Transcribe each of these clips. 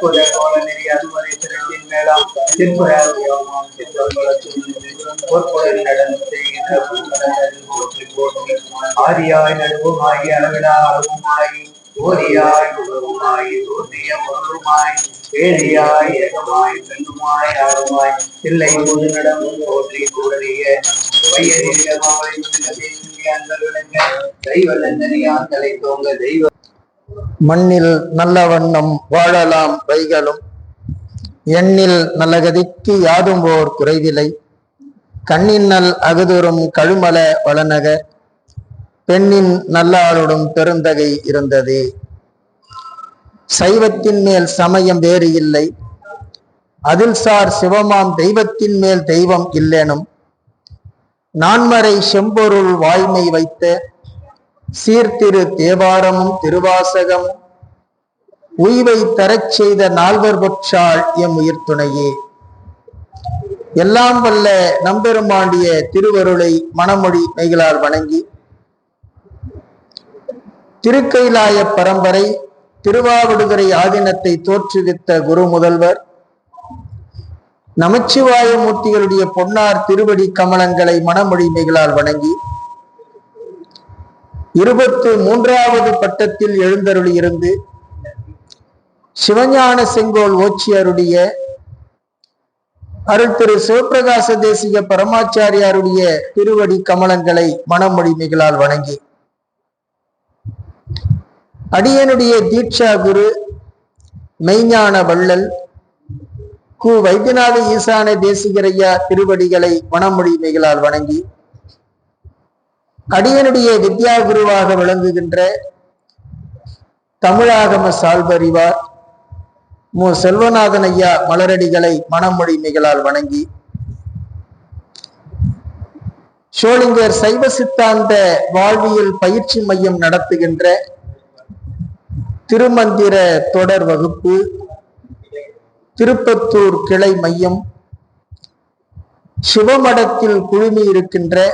அற்புத கோல நெறி அதுவரை திறத்தின் மேலாம் திருப்புறாவியமாம் பொற்புடன் நடந்து செய்கின்ற போற்றி போற்றி ஆதியாய் நடுவுமாகி அளவிலா அளவுமாகி ஓரியாய் உலகுமாய் தோன்றிய பொருளுமாய் வேதியாய் ஏகமாய் பெண்ணுமாய் ஆறுமாய் இல்லை முழு நடமும் போற்றி கூறிய மண்ணில் நல்ல வண்ணம் வாழலாம் வைகளும் எண்ணில் நல்லகதிக்கு யாதும் ஓர் குறைவில்லை கண்ணின் நல் அகுதுறும் கழுமல வளநக பெண்ணின் நல்லாளுடும் பெருந்தகை இருந்தது. சைவத்தின் மேல் சமயம் வேறு இல்லை, அதில் சார் சிவமாம் தெய்வத்தின் மேல் தெய்வம் இல்லெனும் நான்மறை செம்பொருள் வாய்மை வைத்த சீர்திரு தேவாரமும் திருவாசகம் உய்வை தரச் செய்த நால்வர் பொற்றாள் எம் உயிர் துணையே. எல்லாம் வல்ல நம்பெருமாண்டிய திருவருளை மனமொழி மெய்களால் வணங்கி திருக்கைலாய பரம்பரை திருவாவடுதுறை ஆதீனத்தை தோற்றுவித்த குரு முதல்வர் நமச்சிவாய மூர்த்திகளுடைய பொன்னார் திருவடி கமலங்களை மனமொழி மெய்களால் வணங்கி 23வது பட்டத்தில் எழுந்தருளி இருந்து சிவஞான செங்கோல் ஓச்சியருடைய அருள் திரு சிவபிரகாச தேசிக பரமாச்சாரியாருடைய திருவடி கமலங்களை மனமொழி மெய்களால் வணங்கி அடியனுடைய தீட்சா குரு மெய்ஞான வள்ளல் கு வைத்தியநாத ஈசான தேசிகரையா திருவடிகளை மனமொழி மெய்களால் வணங்கி அடியனுடைய வித்யா குருவாக விளங்குகின்ற தமிழாகம சால்பறிவார் மு செல்வநாதன் ஐயா மலரடிகளை மனமொழி மெய்களால் வணங்கி ஷோலிங்கர் சைவ சித்தாந்த வாழ்வியல் பயிற்சி மையம் நடத்துகின்ற திருமந்திர தொடர் வகுப்பு திருப்பத்தூர் கிளை மையம் சிவமடத்தில் குழுமி இருக்கின்ற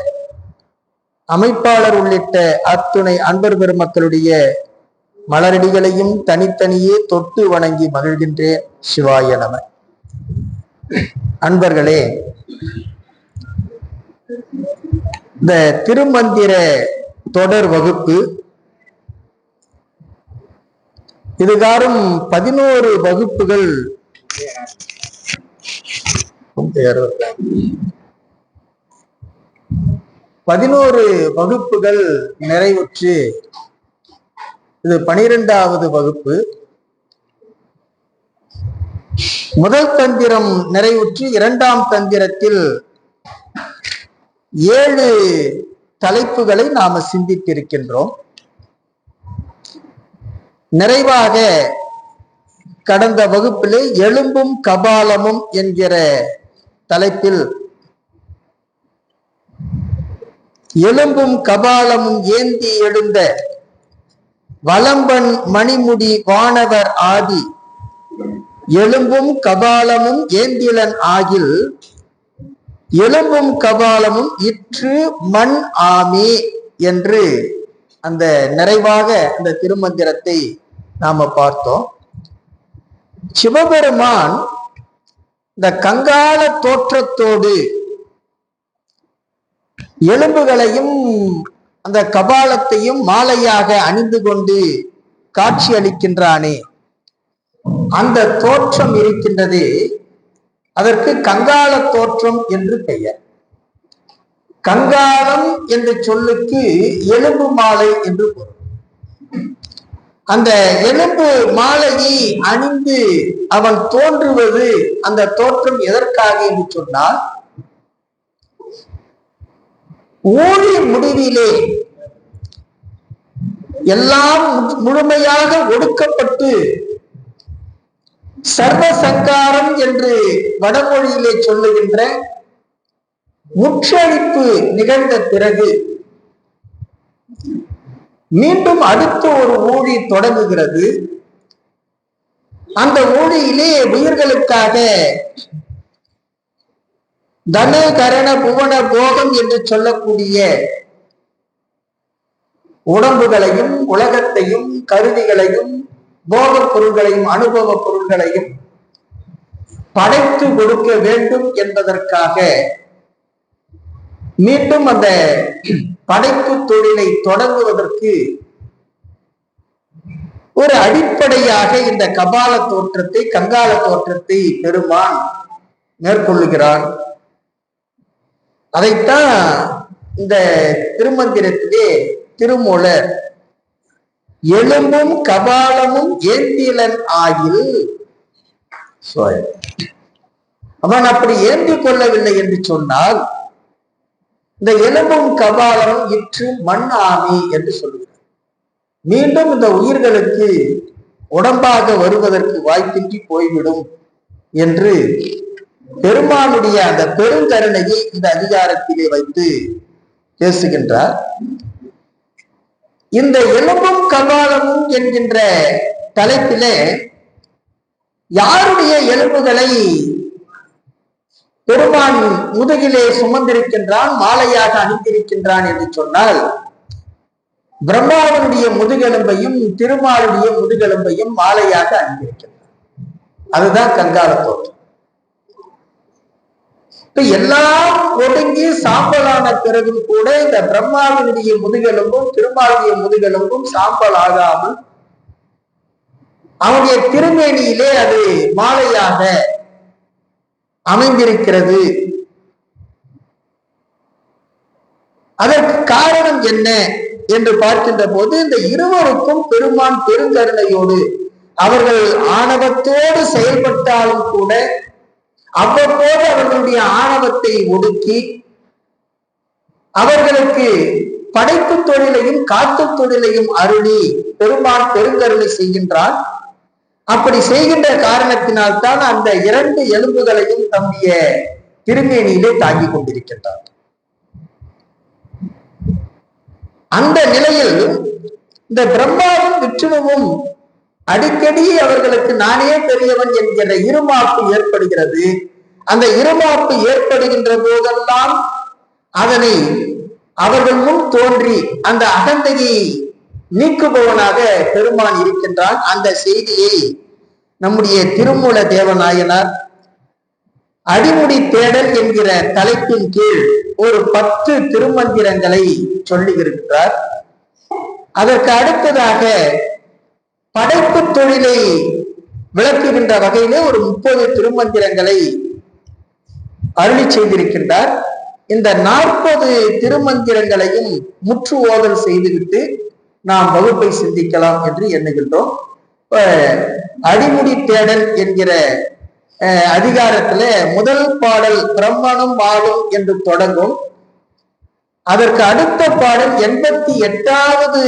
அமைப்பாளர் உள்ளிட்ட அத்துணை அன்பர் பெருமக்களுடைய மலரடிகளையும் தனித்தனியே தொட்டு வணங்கி மகிழ்கின்றேன். சிவாய நம. அன்பர்களே, இந்த திருமந்திர தொடர் வகுப்பு இதுகாரும் 11 வகுப்புகள் 11 வகுப்புகள் நிறைவுற்று இது 12வது வகுப்பு. முதல் தந்திரம் நிறைவுற்று 2ஆம் தந்திரத்தில் 7 தலைப்புகளை நாம சிந்தித்திருக்கின்றோம். நிறைவாக கடந்த வகுப்பிலே எலும்பும் கபாலமும் என்கிற தலைப்பில் எலும்பும் கபாலமும் ஏந்தி எழுந்த வலம்பன் மணிமுடி வானவர் ஆதி எலும்பும் கபாலமும் ஏந்திலன் ஆகில் எலும்பும் கபாலமும் இற்று மண் ஆமே என்று அந்த நிறைவாக அந்த திருமந்திரத்தை நாம பார்த்தோம். சிவபெருமான் இந்த கங்கால தோற்றத்தோடு எலும்புகளையும் அந்த கபாலத்தையும் மாலையாக அணிந்து கொண்டு காட்சி அளிக்கின்றானே, அந்த தோற்றம் இருக்கின்றது, அதற்கு கங்கால தோற்றம் என்று பெயர். கங்காலம் என்ற சொல்லுக்கு எலும்பு மாலை என்று பொருள். அந்த எலும்பு மாலையை அணிந்து அவன் தோன்றுவது, அந்த தோற்றம் எதற்காக என்று சொன்னால், ஊழி முடிவிலே எல்லாம் முழுமையாக ஒடுக்கப்பட்டு சர்வசங்காரம் என்று வடமொழியிலே சொல்லுகின்ற முற்றழிப்பு நிகழ்ந்த பிறகு மீண்டும் அடுத்த ஒரு ஊழி தொடங்குகிறது. அந்த ஊழியிலே உயிர்களுக்காக தன கரண புவன போகம் என்று சொல்லக்கூடிய உடம்புகளையும் உலகத்தையும் கருவிகளையும் போகப் பொருள்களையும் அனுபவ பொருள்களையும் படைத்து கொடுக்க வேண்டும் என்பதற்காக மீண்டும் அந்த படைப்பு தொழிலை தொடங்குவதற்கு ஒரு அடிப்படையாக இந்த கபால தோற்றத்தை, கங்கால தோற்றத்தை பெருமான் மேற்கொள்ளுகிறான். அதைத்தான் இந்த திருமந்திரத்திலே திருமூலர் எலும்பும் கபாலமும் ஏந்திலன் ஆகில், அவன் அப்படி ஏந்தி கொள்ளவில்லை என்று சொன்னால் இந்த எலும்பும் கபாலமும் இற்று மண் ஆமி என்று சொல்லுகிறார். மீண்டும் இந்த உயிர்களுக்கு உடம்பாக வருவதற்கு வாய்ப்பின்றி போய்விடும் என்று பெருமானுடைய அந்த பெருங்கருணையை இந்த அதிகாரத்திலே வைத்து பேசுகின்றார். இந்த எலும்பும் கபாலமும் என்கின்ற தலைப்பிலே யாருடைய எலும்புகளை பெருமான் முதுகிலே சுமந்திருக்கின்றான், மாலையாக அணிந்திருக்கின்றான் என்று சொன்னால், பிரம்மாவனுடைய முதுகெலும்பையும் திருமாலுடைய முதுகெலும்பையும் மாலையாக அணிந்திருக்கின்றான். அதுதான் கங்கால தோற்றம். இப்ப எல்லாம் ஒடுங்கி சாம்பலான பிறகும் கூட இந்த பிரம்மாவினுடைய முதுகெலும்பும் திருமாலுடைய முதுகெலும்பும் சாம்பல் ஆகாமல் அவனுடைய திருமேனியிலே அது மாலையாக அமைந்திருக்கிறது. அதற்கு காரணம் என்ன என்று பார்க்கின்ற போது, இந்த இருவருக்கும் பெருமான் பெருங்கருணையோடு அவர்கள் ஆணவத்தோடு செயல்பட்டாலும் கூட அவ்வப்போது அவர்களுடைய ஆணவத்தை ஒடுக்கி அவர்களுக்கு படைப்பு தொழிலையும் காத்து தொழிலையும் அருளி பெருமான் பெருங்கருணை செய்கின்றான். அப்படி செய்கின்ற காரணத்தினால்தான் அந்த இரண்டு எலும்புகளையும் தம்முடைய திருமேனியிலே தாங்கிக் கொண்டிருக்கின்றார். அந்த நிலையில் இந்த பிரம்மாவும் விஷ்ணுவும் அடிக்கடி அவர்களுக்கு நானே பெரியவன் என்கிற இருமாப்பு ஏற்படுகிறது. அந்த இருமாப்பு ஏற்படுகின்ற போதெல்லாம் அதனை அவர்கள் முன் தோன்றி அந்த அகந்தையை நீக்குபவனாக பெருமான் இருக்கின்றான். அந்த செய்தியை நம்முடைய திருமூல தேவநாயனார் அடிமுடி தேடல் என்கிற தலைப்பின் கீழ் ஒரு 10 திருமந்திரங்களை சொல்லி இருக்கிறார். அதற்கு அடுத்ததாக படைப்பு தொழிலை விளக்குகின்ற வகையிலே ஒரு 30 திருமந்திரங்களை அருளி செய்திருக்கின்றார். இந்த 40 திருமந்திரங்களையும் முற்று ஓதல் செய்துவிட்டு நாம் வகுப்பை சிந்திக்கலாம் என்று எண்ணுகின்றோம். அடிமுடி தேடல் என்கிற அதிகாரத்துல முதல் பாடல் பிரம்மனும் மாலும் என்று தொடங்கும். அதற்கு அடுத்த பாடல் 88வது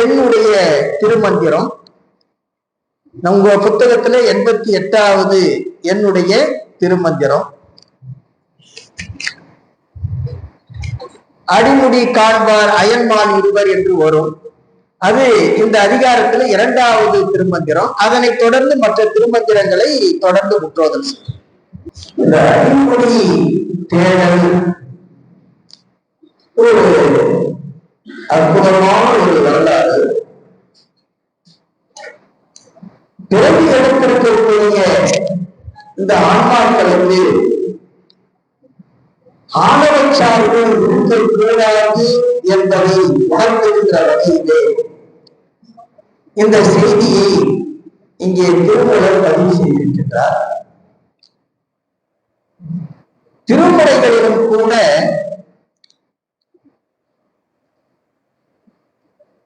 எண்ணுடைய திருமந்திரம். உங்க புத்தகத்துல 88வது எண்ணுடைய திருமந்திரம். அடிமுடி காண்பார் அயன்மால் இருவர் என்று வரும். அது இந்த அதிகாரத்துல 2வது திருமந்திரம். அதனை தொடர்ந்து மற்ற திருமந்திரங்களை தொடர்ந்து முற்றோதல் செய்யும். இந்த அடிமுடி தேடல் ஒரு அற்புதமான ஒரு வரலாறு. பிறகு எடுத்திருக்கக்கூடிய இந்த ஆன்மாக்களுக்கு ஆணவ சார்பு இருக்கக்கூடாது என்பதை உணர்த்துகின்ற வகையிலே இந்த செய்தியை இங்கே திருமூலர் பதிவு செய்திருக்கின்றார். திருமுறைகளிலும் கூட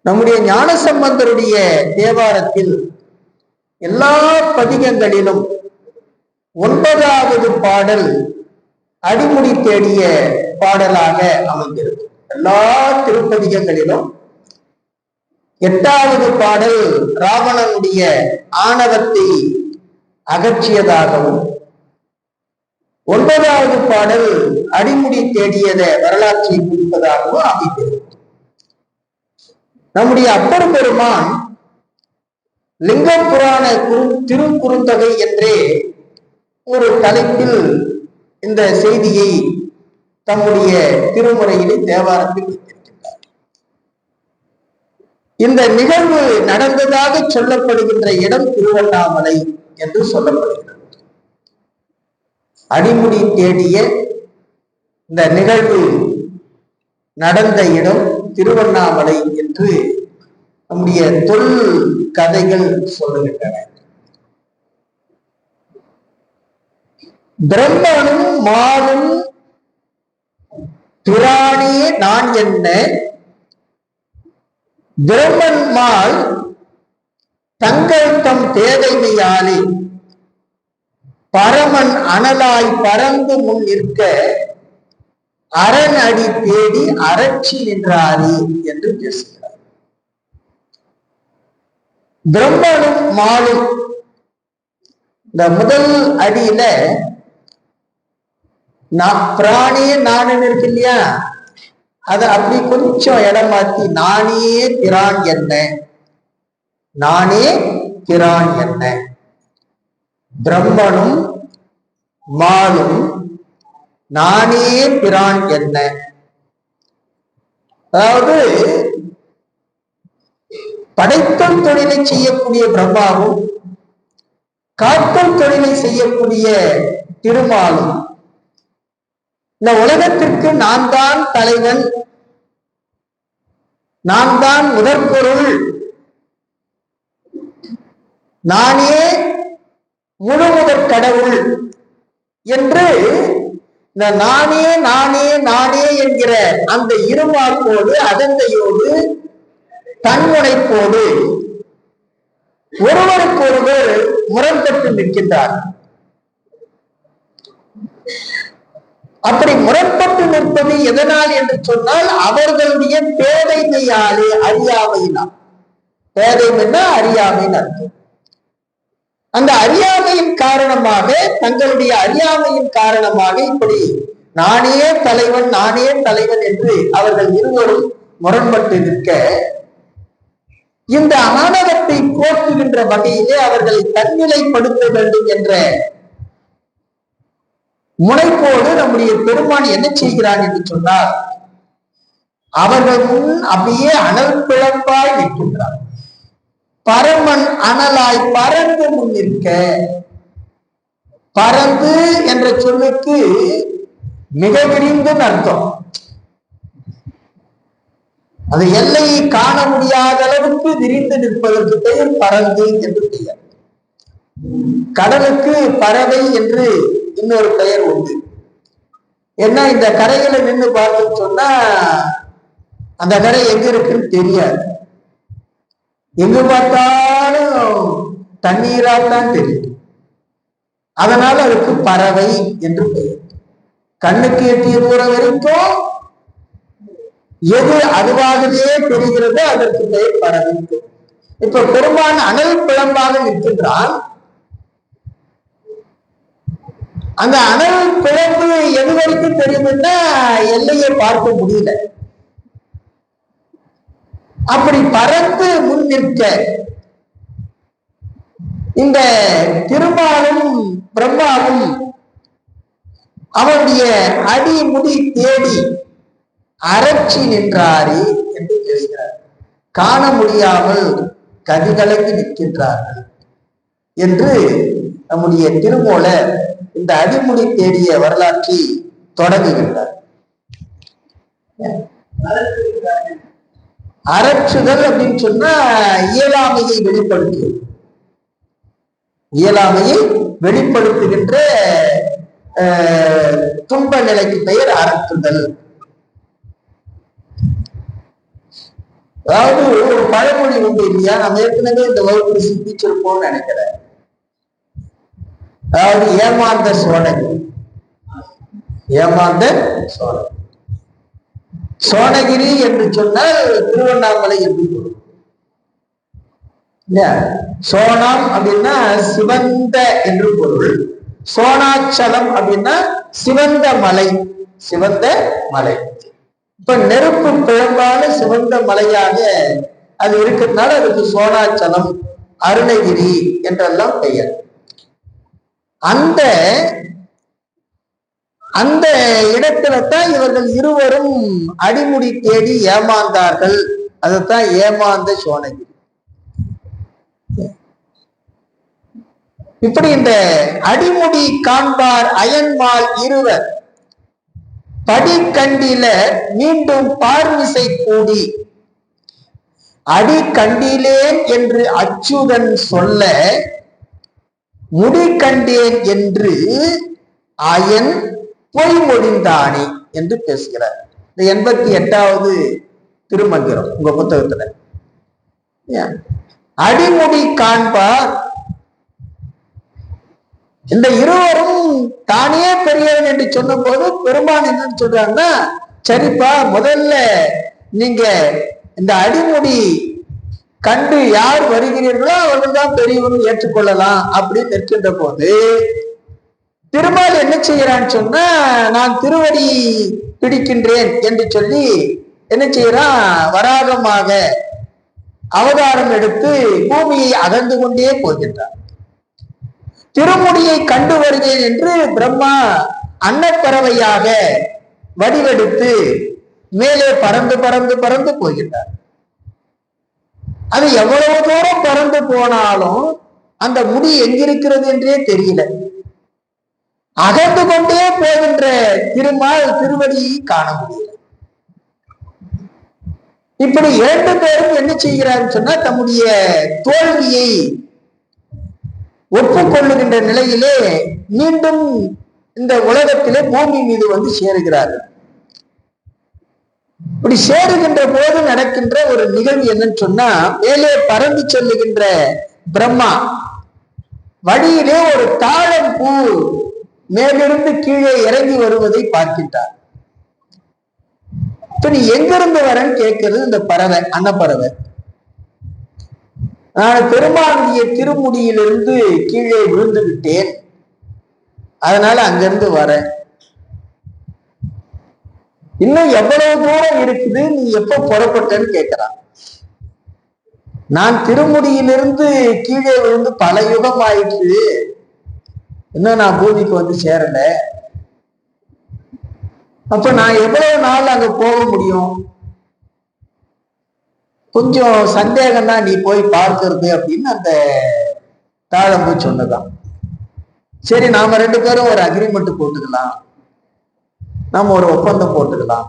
நம்முடைய ஞானசம்பந்தருடைய தேவாரத்தில் எல்லா பதிகங்களிலும் 9வது பாடல் அடிமுடி தேடிய பாடலாக அமைந்திருக்கும். எல்லா திருப்பதிகங்களிலும் 8வது பாடல் ராவணனுடைய ஆணவத்தை அகற்றியதாகவும் 9வது பாடல் அடிமுடி தேடியத வரலாற்றை குறிப்பதாகவும் அமைந்திருக்கும். நம்முடைய அப்பர் பெருமான் லிங்க புராண திருக்குறுந்தொகை என்றே ஒரு தலைப்பில் இந்த செய்தியை தம்முடைய திருமுறையிலே தேவாரத்தில் வைத்திருக்கின்றார். இந்த நிகழ்வு நடந்ததாக சொல்லப்படுகின்ற இடம் திருவண்ணாமலை என்று சொல்லப்படுகிறது. அடிமுடி தேடிய இந்த நிகழ்வு நடந்த இடம் திருவண்ணாமலை என்று நம்முடைய தொல் கதைகள் சொல்லுகின்றன. பிரம்மனும் மாலும் பிராணே நான் என்ன, பிரம்மன் மால் தங்கள் தம் தேவைமையாலே பரமன் அனலாய் பறந்து முன் நிற்க அரண் அடி தேடி அரட்சி நின்றாரே என்று பேசுகிறார். பிரம்மனும் மாலும் இந்த முதல் அடியில பிராணே நானுன்னு இருக்கு இல்லையா, அத அப்படி கொஞ்சம் இடம் மாத்தி நானே பிரான் என்ன, நானே பிரான் என்ன, பிரம்மனும் மாலும் நானே பிரான் என்ன. அதாவது படைத்தல் தொழிலை செய்யக்கூடிய பிரம்மாவும் காத்தல் தொழிலை செய்யக்கூடிய திருமாலும் இந்த உலகத்திற்கு நான் தான் தலைவன், நான் தான் முதற்பொருள், நானே முழு முதற் கடவுள் என்று இந்த நானே நானே நானே என்கிற அந்த இருமாப்போடு அகந்தையோடு தன்முனைப்போடு ஒருவருக்கொருவர் முரண்பட்டு நிற்கின்றார். அப்படி முரண்பட்டு நிற்பது எதனால் என்று சொன்னால் அவர்களுடைய பேதைமையாலே, அறியாமையினால். பேதைமைன்னா அறியாமைன்னு அர்த்தம். அந்த அறியாமையின் காரணமாக, தங்களுடைய அறியாமையின் காரணமாக இப்படி நானே தலைவன் நானே தலைவன் என்று அவர்கள் இருவரும் முரண்பட்டு நிற்க, இந்த ஆணவத்தை போற்றுகின்ற வகையிலே அவர்களை தன்னிலைப்படுத்த வேண்டும் என்ற முனைப்போடு நம்முடைய பெருமான் என்ன செய்கிறான் என்று சொன்னால், அவர்கள் முன் அப்படியே அனல் பிழப்பாய் நிற்கின்றார். பரமன் அனலாய் பறந்து முன் நிற்க. பறந்து என்ற சொல்லுக்கு மிக விரிந்து அர்த்தம். அது எல்லையை காண முடியாத அளவுக்கு விரிந்து நிற்பதற்கு பெயர் பறந்து என்று பெயர். கடலுக்கு பறவை என்று இன்னொரு பெயர் உண்டு. ஏன்னா இந்த கரையில நின்று பார்த்து சொன்னா அந்த கரை எங்க இருக்குன்னு தெரியாது. எங்கு பார்த்தாலும் தண்ணீரால்தான் தெரியும். அதனால அதுக்கு பறவை என்று பெயர். கண்ணுக்கு எட்டிய தூரம் வரைக்கும் எது அதுவாகவே தெரிகிறதோ அதற்கு பெயர் பறவை. இப்ப பெருமான் அனல் பிழம்பாக நிற்கின்றான். அந்த அனல் பிழம்பு எது வரைக்கும் தெரியுதுன்னா எல்லையை பார்க்க முடியல. அப்படி பறந்து முன் நிற்க இந்த திருமாலும் பிரம்மாவும் அவனுடைய அடிமுடி தேடி அரட்சி நின்றாரே என்று பேசுகிறார். காண முடியாமல் கதிகலங்கி நிற்கின்றார்கள் என்று நம்முடைய திருமூலர் இந்த அடிமுடி தேடிய வரலாற்றை தொடங்குகின்றார். அரற்றுதல் அப்படின்னு சொன்னா இயலாமையை வெளிப்படுத்துவது, இயலாமையை வெளிப்படுத்துகின்ற துன்ப நிலைக்கு பெயர் அரற்றுதல். அதாவது ஒரு பழமொழி உண்டு இல்லையா, நம்ம ஏற்கனவே இந்த வகுப்பு சிந்திச்சிருப்போம்னு நினைக்கிறேன். அதாவது ஏமாந்த சோழகிரி, ஏமாந்த சோழகிரி. சோழகிரி என்று சொன்னால் திருவண்ணாமலை என்று பொருள். சோனம் அப்படின்னா சிவந்த என்று பொருள். சோனாச்சலம் அப்படின்னா சிவந்த மலை, சிவந்த மலை. இப்ப நெருப்பு பிழம்பான சிவந்த மலையாக அது இருக்கிறதுனால அதுக்கு சோனாச்சலம், அருணகிரி என்றெல்லாம் பெயர். அந்த அந்த இடத்துல தான் இவர்கள் இருவரும் அடிமுடி தேடி ஏமாந்தார்கள் அதைத்தான் ஏமாந்த சோனகிரி. இப்படி இந்த அடிமுடி காண்பார் அயன்மால் இருவர் படிக்கண்டில மீண்டும் பார்மிசை கூடி அடி கண்டிலேன் என்று அச்சுதன் சொல்ல முடி கண்டேன் என்று அயன் பொய் மொழிந்தானே என்று பேசுகிறார். இந்த 88வது திருமந்திரம் உங்க புத்தகத்துல. அடிமுடி காண்பார், இந்த இருவரும் தானே பெரியவன் என்று சொன்ன போது பெருமான் என்னன்னு சொல்றாங்கன்னா, சரிப்பா முதல்ல நீங்க இந்த அடிமுடி கண்டு யார் வருகிறீர்களோ அவர்கள் தான் பெரியவன் ஏற்றுக்கொள்ளலாம் அப்படின்னு நிற்கின்ற போது திருமால் என்ன செய்யறான்னு சொன்னா, நான் திருவடி பிடிக்கின்றேன் என்று சொல்லி என்ன செய்யறான், வராகமாக அவதாரம் எடுத்து பூமியை அகழ்ந்து கொண்டே போகின்றான். திருமுடியை கண்டு வருகிறேன் என்று பிரம்மா அன்னப்பறவையாக வடிவெடுத்து மேலே பறந்து பறந்து பறந்து போகின்றார். அது எவ்வளவு தூரம் பறந்து போனாலும் அந்த முடி எங்கிருக்கிறது என்றே தெரியல. அகழ்ந்து கொண்டே போகின்ற திருமால் திருவடியை காண முடியல. இப்படி 2 பேரும் என்ன செய்கிறாருன்னு சொன்னா, தம்முடைய தோல்வியை ஒப்புக்கொள்ளுகின்ற நிலையிலே மீண்டும் இந்த உலகத்திலே பூமி மீது வந்து சேருகிறார்கள். இப்படி சேருகின்ற போது நடக்கின்ற ஒரு நிகழ்வு என்னன்னு சொன்னா, மேலே பறந்து செல்லுகின்ற பிரம்மா வழியிலே ஒரு தாழம் பூ மேலிருந்து கீழே இறங்கி வருவதை பார்க்கின்றார். இப்ப நீ எங்கிருந்து வரன்னு கேட்கிறது இந்த பறவை, அன்னப்பறவை. நான் பெருமானுடைய திருமுடியிலிருந்து கீழே விழுந்து விட்டேன், அதனால அங்கிருந்து வரேன். இன்னும் எவ்வளவு தூரம் இருக்குது, நீ எப்ப புறப்பட்டன்னு கேட்கிறான். நான் திருமுடியிலிருந்து கீழே விழுந்து பல யுகம் ஆயிடுச்சு, இன்னும் நான் பூமிக்கு வந்து சேரல. அப்ப நான் எவ்வளவு நாள் அங்க போக முடியும்? கொஞ்சம் சந்தேகம் தான் நீ போய் பார்க்கறது அப்படின்னு அந்த தாழம்பு சொன்னதான். சரி, நாம 2 பேரும் ஒரு அக்ரிமெண்ட் போட்டுக்கலாம், நாம ஒரு ஒப்பந்தம் போட்டுக்கலாம்.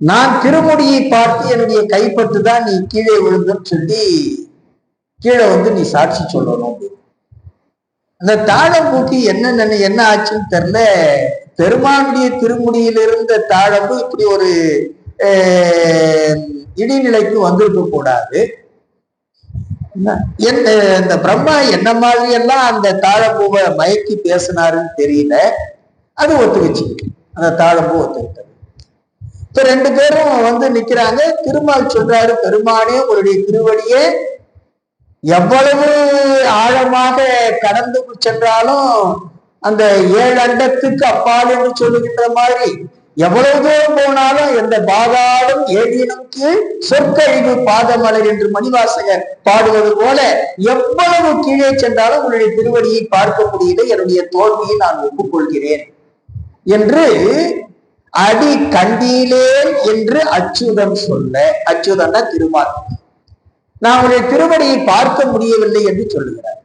நான் திருமுடியை பார்த்து என்னுடைய கைப்பட்டு தான் நீ கீழே விழுந்துன்னு சொல்லி கீழே வந்து நீ சாட்சி சொல்லணும் அப்படின்னு. அந்த தாழம்பூக்கு என்ன ஆச்சுன்னு தெரியல. பெருமானுடைய திருமுடியில் இருந்த தாழம்பு இப்படி ஒரு இடிநிலைக்கு வந்திருக்க கூடாது. இந்த பிரம்மா என்ன மாதிரி எல்லாம் அந்த தாழம்பூவை மயக்கி பேசினாருன்னு தெரியல. அது ஒத்துக்கிச்சு, அந்த தாழம்பூ ஒத்துக்கிட்டது. இப்ப 2 பேரும் வந்து நிக்கிறாங்க. திருமால் சொல்றாரு, பெருமானே உங்களுடைய திருவடியே எவ்வளவு ஆழமாக கடந்து சென்றாலும் அந்த 7 அண்டத்துக்கு அப்பால் என்று சொல்லுகின்ற மாதிரி எவ்வளவு தூரம் போனாலும் எந்த பாதாளும் ஏடினும் கீழ் சொற்கழிவு பாதமலர் என்று மணிவாசகர் பாடுவது போல எவ்வளவு கீழே சென்றாலும் உங்களுடைய திருவடியை பார்க்க முடியல, என்னுடைய தோல்வியை நான் ஒப்புக்கொள்கிறேன் என்று அடி கண்டீலேன் என்று அச்சுதன் சொல்ல, அச்சுதன்னா திருமால், நான் உடைய திருவடியை பார்க்க முடியவில்லை என்று சொல்லுகிறார்.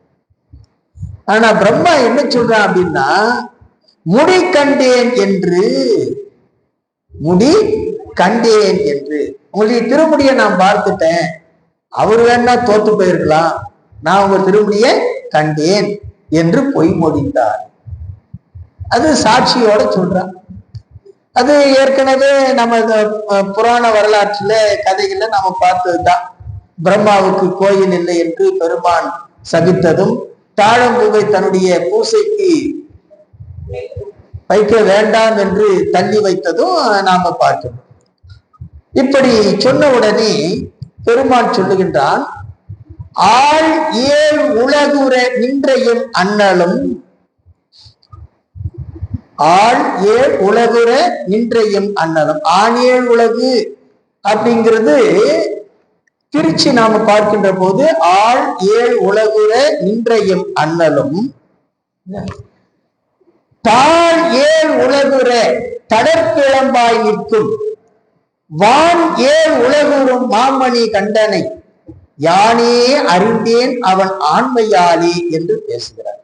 ஆனா பிரம்மா என்ன சொல்றான் அப்படின்னா, முடி கண்டேன் என்று, முடி கண்டேன் என்று, உங்களுடைய திருமுடியை நான் பார்த்துட்டேன், அவர் வேணா தோத்து போயிருக்கலாம், நான் உங்க திருமுடியை கண்டேன் என்று பொய் மொழிந்தார். அது சாட்சியோட சொல்றான். அது ஏற்கனவே நம்ம புராண வரலாற்றுல கதைகள்ல நாம பார்த்ததுதான். பிரம்மாவுக்கு கோயில் இல்லை என்று பெருமான் சபித்ததும், தாழம்பூவை தன்னுடைய பூசைக்கு வைக்க வேண்டாம் என்று தள்ளி வைத்ததும் நாம பார்க்கிறோம். இப்படி சொன்ன உடனே பெருமான் சொல்லுகின்றான், ஆள் 7 உலகுற நின்றையும் அண்ணலும், ஆள் 7 உலகுற நின்றையும் அண்ணலும். ஆண் 7 உலகு அப்படிங்கிறது திருச்சி நாம பார்க்கின்ற போது ஆள் 7 உலகுற நின்றையும் அண்ணலும், தாழ் 7 உலகுற தடற்கிளம்பாய் நிற்கும் வான் ஏழ் உலகுறும் மாமணி கண்டனை யானே அறிந்தேன் அவன் ஆண்மையாளி என்று பேசுகிறார்.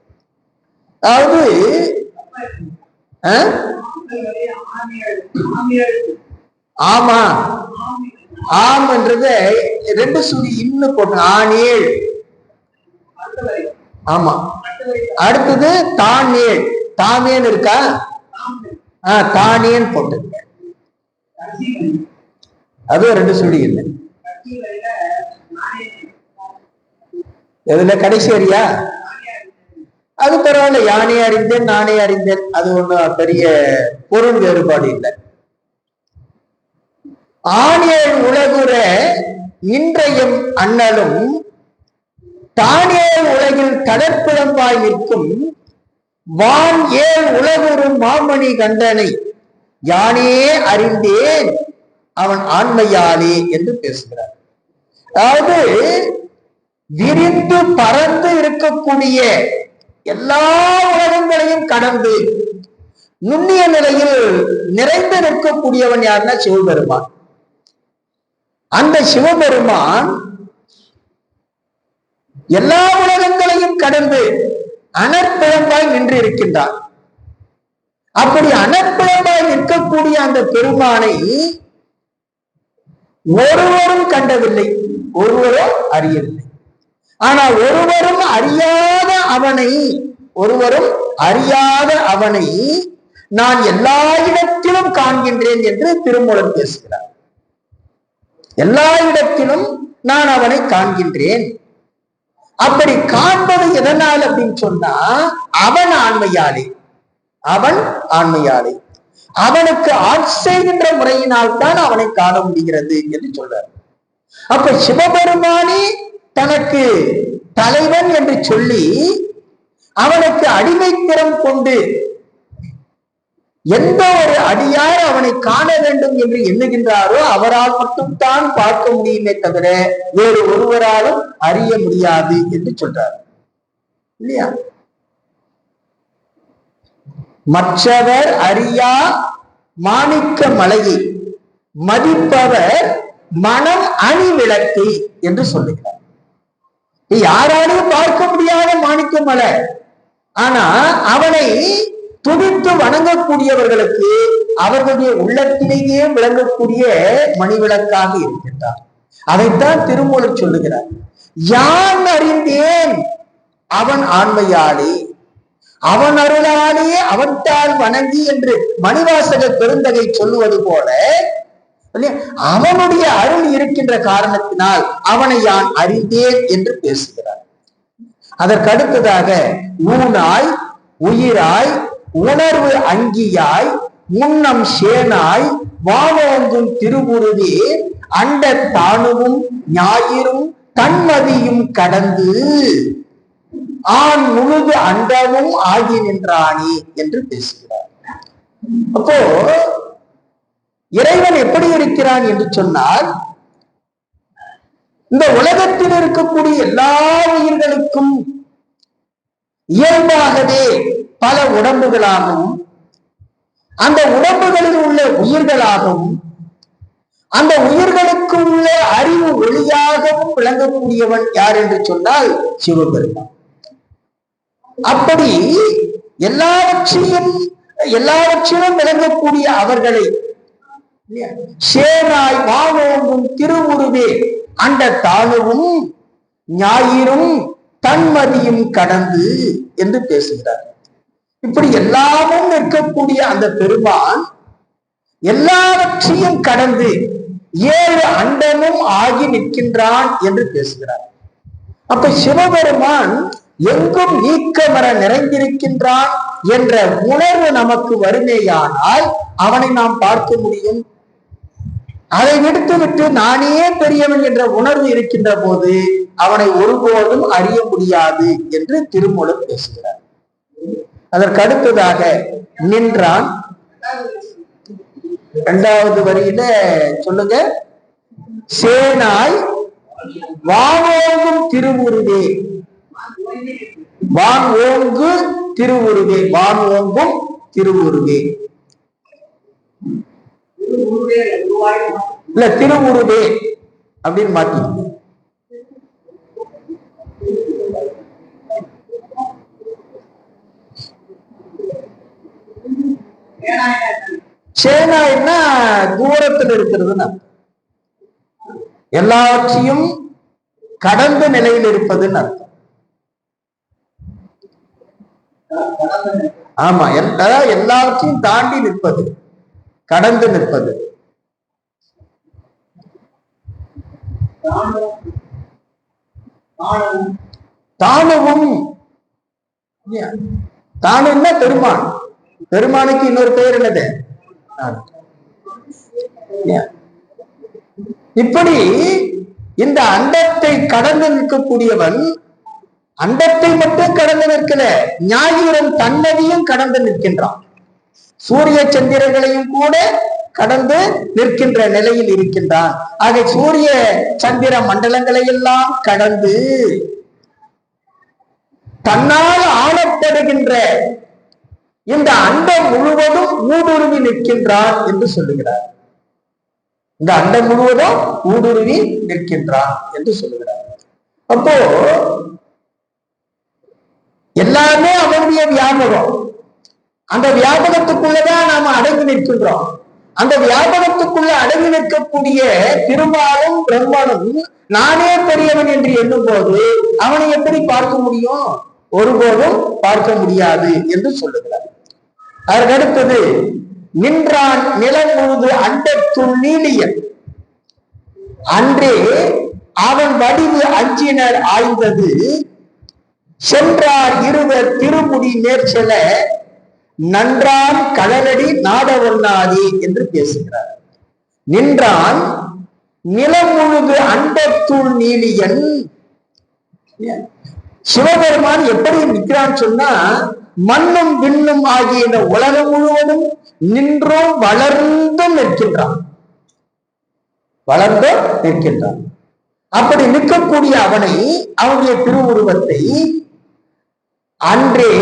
அதாவது ஆமா ஆம் என்றத ரெண்டு சுழி இன்னும் போட்டு ஆணேள். ஆமா, அடுத்தது தானேள். தாமேன் இருக்கா? தானேன்னு போட்டு அது ரெண்டு சுழி இல்லை. எதுல கடைசி வரியா? அது பரவாயில்ல. யானே அறிந்தேன் நானே அறிந்தேன், அது ஒண்ணும் பெரிய பொருள் வேறுபாடு இல்லை. ஆணேழ் உலகுற இன்றையும் அண்ணலும் தானேழ் உலகில் கடற்பிழம்பாய் நிற்கும் வான் ஏழ் உலகுறும் மாமணி கண்டனை யானே அறிந்தேன் அவன் ஆண்மையாளே என்று பேசுகிறார். அதாவது விரிந்து பறந்து இருக்கக்கூடிய எல்லா உலகங்களையும் கடந்து நுண்ணிய நிலையில் நிறைந்து நிற்கக்கூடியவன் யாருன்னா சிவபெருமான். அந்த சிவபெருமான் எல்லா உலகங்களையும் கடந்து அனற்பிழம்பாய் நின்று இருக்கின்றான். அப்படி அனற்பிழம்பாய் நிற்கக்கூடிய அந்த பெருமானை ஒருவரும் கண்டதில்லை, ஒருவரும் அறியவில்லை. ஆனா ஒருவரும் அறியாத அவனை நான் எல்லா இடத்திலும் காண்கின்றேன் என்று திருமூலர் பேசுகிறார். எல்லா இடத்திலும் நான் அவனை காண்கின்றேன். அப்படி காண்பது எதனால் அப்படின்னு சொன்னா அவன் ஆண்மையாளே. அவனுக்கு ஆட்சி செய்கின்ற முறையினால் தான் அவனை காண முடிகிறது என்று சொல்றார். அப்ப சிவபெருமானே தனக்கு தலைவன் என்று சொல்லி அவனுக்கு அடிமைத்திறம் கொண்டு எந்த ஒரு அடியார் அவனை காண வேண்டும் என்று எண்ணுகின்றாரோ அவரால் மட்டும்தான் பார்க்க முடியுமே தவிர வேறு ஒருவராலும் அறிய முடியாது என்று சொல்றார் இல்லையா? மற்றவர் அறியா மாணிக்க மலையை மதிப்பவர் மனம் அணி விளக்கு என்று சொல்லுகிறார். யாராலையும் பார்க்க முடியாத மாணிக்க மலை, ஆனா அவனை துதித்து வணங்கக்கூடியவர்களுக்கு அவர்களுடைய உள்ளத்திலேயே விளங்கக்கூடிய மணிவிளக்காக இருக்கின்றார். அதைத்தான் திருமூலர் சொல்லுகிறார். யான் அறிந்தேன் அவன் ஆண்மையாளே, அவன் அருளாலே அவன்தால் வணங்கி என்று மணிவாசக பெருந்தகை சொல்லுவது போல அவனுடைய அருள் இருக்கின்ற காரணத்தினால் அவனை யான் அறிந்தேன் என்று பேசுகிறார். அதற்கு அடுத்ததாக ஊனாய் உயிராய் உணர்வு அங்கியாய் முன்னம் சேனாய் வானோங்கும் திருவுருவே அண்ட தானுவும் ஞாயிறும் தன்மதியும் கடந்து ஆண் முழுது அண்டமும் ஆகி நின்றானே என்று பேசுகிறார். அப்போ இறைவன் எப்படி இருக்கிறான் என்று சொன்னால் இந்த உலகத்தில் இருக்கக்கூடிய எல்லா உயிர்களுக்கும் இயல்பாகவே பல உடம்புகளாகவும் அந்த உடம்புகளில் உள்ள உயிர்களாகவும் அந்த உயிர்களுக்கு உள்ள அறிவு ஒளியாகவும் விளங்கக்கூடியவன் யார் என்று சொன்னால் சிவபெருமான். அப்படி எல்லாவற்றிலும் விளங்கக்கூடிய அவர்களை சேனாய் வானோங்கும் திருவுருவே அண்ட தானுவும் ஞாயிறும் தன்மதியும் கடந்து என்று பேசுகிறார். இப்படி எல்லாமும் நிற்கக்கூடிய அந்த பெருமான் எல்லாவற்றையும் கடந்து 7 அண்டமும் ஆகி நிற்கின்றான் என்று பேசுகிறார். அப்ப சிவபெருமான் எங்கும் நீக்கமர நிறைந்திருக்கின்றான் என்ற உணர்வு நமக்கு வருமேயானால் அவனை நாம் பார்க்க முடியும். அதை விடுத்துவிட்டு நானே பெரியவன் என்ற உணர்வு இருக்கின்ற போது அவனை ஒருபோதும் அறிய முடியாது என்று திருமூலர் பேசுகிறார். அதற்கு அடுத்ததாக நின்றான். 2வது வரியில சொல்லுங்க. சேனாய் வானோங்கும் திருவுருவே, வான் ஓங்கு திருவுருவே, வான் ஓங்கும் திருவுருவே. இல்ல திருவுருவே அப்படின்னு மாத்தி. சேனாய்னா தூரத்தில் இருக்கிறதுன்னா எல்லாவற்றையும் கடந்த நிலையில் இருப்பதுன்னு அர்த்தம். ஆமா, எல்லாவற்றையும் தாண்டி நிற்பது, கடந்து நிற்பது. தானுவும் தானுன்னா பெருமான். பெருமானுக்கு இன்னொரு பெயர் என்னது? இப்படி இந்த அண்டத்தை கடந்து நிற்கக்கூடியவன் அண்டத்தை மட்டும் கடந்து நிற்கல, ஞாயிறும் தன்னதியும் கடந்து நிற்கின்றான். சூரிய சந்திரர்களையும் கூட கடந்து நிற்கின்ற நிலையில் இருக்கின்றான். ஆக சூரிய சந்திர மண்டலங்களை எல்லாம் கடந்து தன்னால் ஆளப்படுகின்ற இந்த அண்டம் முழுவதும் ஊடுருவி நிற்கின்றான் என்று சொல்லுகிறார். இந்த அண்டம் முழுவதும் ஊடுருவி நிற்கின்றான் என்று சொல்லுகிறார். அப்போ எல்லாமே அவனுடைய வியாபகம். அந்த வியாபகத்துக்குள்ளதான் நாம அடங்கி நிற்கின்றோம். அந்த வியாபகத்துக்குள்ள அடங்கி நிற்கக்கூடிய திருமாலும் பிரம்மனும் நானே பெரியவன் என்று எண்ணும் போது அவனை எப்படி பார்க்க முடியும்? ஒருபோதும் பார்க்க முடியாது என்று சொல்லுகிறார். அதற்கடுத்தது, நின்றான் நிலம் முழுது அண்டத்துள் நீலியன் அன்றே அவன் வடிவு அஞ்சினர் ஆய்ந்தது சென்றார் இருவர் திருமுடி நேர்ச்செல நன்றான் கடலடி நாடவண்ணாதி என்று பேசுகிறார். நின்றான் நிலம் முழுது அண்டத்துள் நீலியன். சிவபெருமான் எப்படி நிற்கிறான்னு சொன்னா, மண்ணும் விண்ணும் ஆகிய இந்த உலகம் முழுவதும் நின்றும் வளர்ந்தும் நிற்கின்றான். வளர்ந்தும் நிற்கின்றான். அப்படி நிற்கக்கூடிய அவனை, அவனுடைய திருவுருவத்தை அன்றே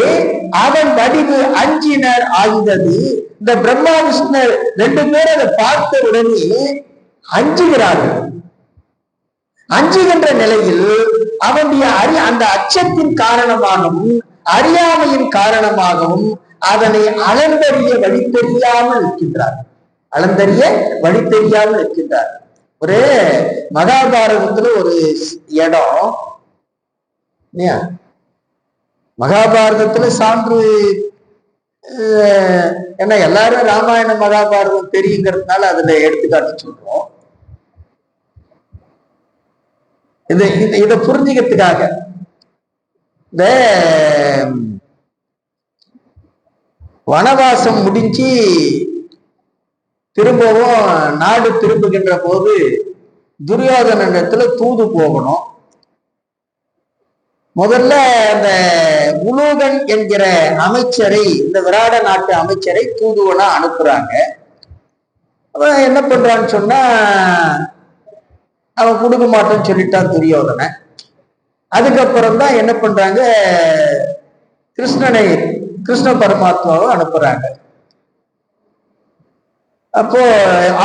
அவன் வடிவு அஞ்சினர் ஆய்ந்தது. இந்த பிரம்மா விஷ்ணு ரெண்டு பேரும் அதை பார்த்த உடனே அஞ்சுகிறார்கள். அஞ்சுகின்ற நிலையில் அவனுடைய அந்த அச்சத்தின் காரணமாகவும் அறியாமையின் காரணமாகவும் அதனை அளந்தறிய வழி தெரியாமல் இருக்கின்றார். அளந்தறிய வழி தெரியாமல் இருக்கின்றார். ஒரு மகாபாரதத்துல ஒரு இடம், மகாபாரதத்துல சான்று ஏன்னா எல்லாரும் ராமாயண மகாபாரதம் தெரியுங்கிறதுனால அதுல எடுத்துக்காட்டு சொல்றோம். இத புரிஞ்சுக்கிறதுக்காக இந்த வனவாசம் முடிஞ்சு திரும்பவும் நாடு திரும்புகின்ற போது துரியோதனத்துல தூது போகணும். முதல்ல அந்த உலூகன் என்கிற அமைச்சரை, இந்த விராட நாட்டு அமைச்சரை தூதுவனா அனுப்புறாங்க. அவன் என்ன பண்றான்னு சொன்னா, அவன் கொடுக்க மாட்டேன்னு சொல்லிட்டான் துரியோதனை. அதுக்கப்புறம் தான் என்ன பண்றாங்க, கிருஷ்ண பரமாத்மாவை அனுப்புறாங்க. அப்போ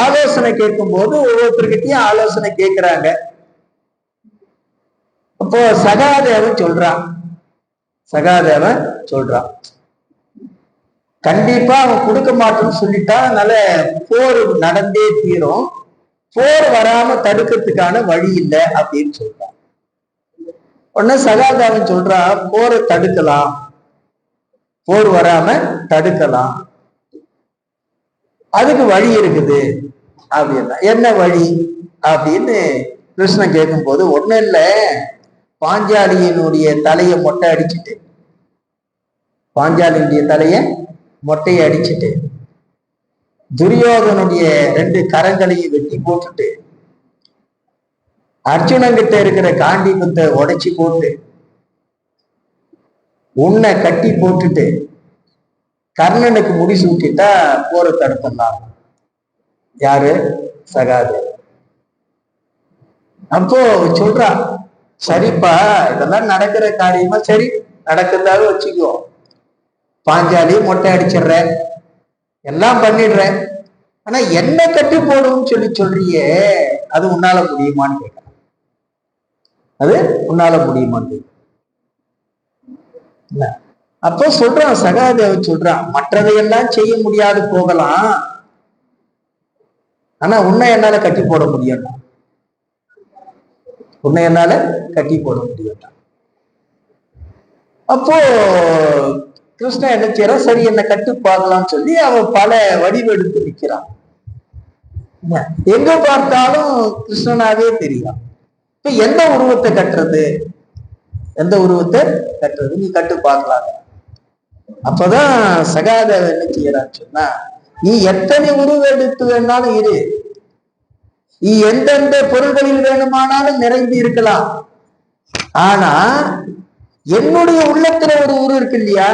ஆலோசனை கேட்கும் போது ஒவ்வொருத்தருக்கிட்டையும் ஆலோசனை கேட்கிறாங்க. அப்போ சகாதேவன் சொல்றான் கண்டிப்பா அவன் கொடுக்க மாட்டேன்னு சொல்லிட்டான், அதனால போர் நடந்தே தீரும், போர் வராம தடுக்கிறதுக்கான வழி இல்லை அப்படின்னு சொல்றான். உடனே சகாதேவன் சொல்றான், போரை தடுக்கலாம், போர் வராம தடுக்கலாம், அதுக்கு வழி இருக்குது அப்படின்னா. என்ன வழி அப்படின்னு கிருஷ்ணன் கேட்கும் போது, ஒண்ணும் இல்லை, பாஞ்சாலியினுடைய தலையை மொட்டை அடிச்சுட்டு, பாஞ்சாலியினுடைய தலையை மொட்டையை அடிச்சுட்டு, துரியோதனுடைய 2 கரங்களையும் வெட்டி போட்டுட்டு, அர்ஜுனங்கிட்ட இருக்கிற காண்டிபத்தை உடைச்சி போட்டு, உன்னை கட்டி போட்டுட்டு, கர்ணனுக்கு முடிச்சு விட்டுட்டா போரை தடுப்பலாம். யாரு? சகாதேவன். அப்போ சொல்றா, சரிப்பா, இதெல்லாம் நடக்கிற காரியமா, சரி நடக்கிறதாக வச்சுக்கோ, பாஞ்சாலி மொட்டை அடிச்சிடுற, எல்லாம் பண்ணிடுறேன், ஆனா என்ன கட்டி போடும் சொல்றியே, அது உன்னால முடியுமான்னு கேட்கலாம். அது உன்னால முடியுமான்னு. அப்போ சொல்றான் சகாதேவன் சொல்றான், மற்றதையெல்லாம் செய்ய முடியாது போகலாம், ஆனா உன்னை என்னால கட்டி போட முடியும், உன்னை என்னால கட்டி போட முடியும். அப்போ கிருஷ்ணன் என்ன செய்யறான், சரி என்ன கட்டு பார்க்கலாம்னு சொல்லி அவன் பல வடிவெடுத்து நிற்கிறான். எங்க பார்த்தாலும் கிருஷ்ணனாவே தெரியும். இப்ப எந்த உருவத்தை கட்டுறது, எந்த உருவத்தை கட்டுறது, நீ கட்டு பார்க்கலாம். அப்பதான் சகாதேவன் என்ன செய்யறான்னு சொன்னா, நீ எத்தனை உருவம் எடுத்து வேணாலும் இரு, நீ எந்தெந்த பொருள்களில் வேணுமானாலும் நிறைந்து இருக்கலாம், ஆனா என்னுடைய உள்ளத்துல ஒரு உருவம் இருக்கு இல்லையா,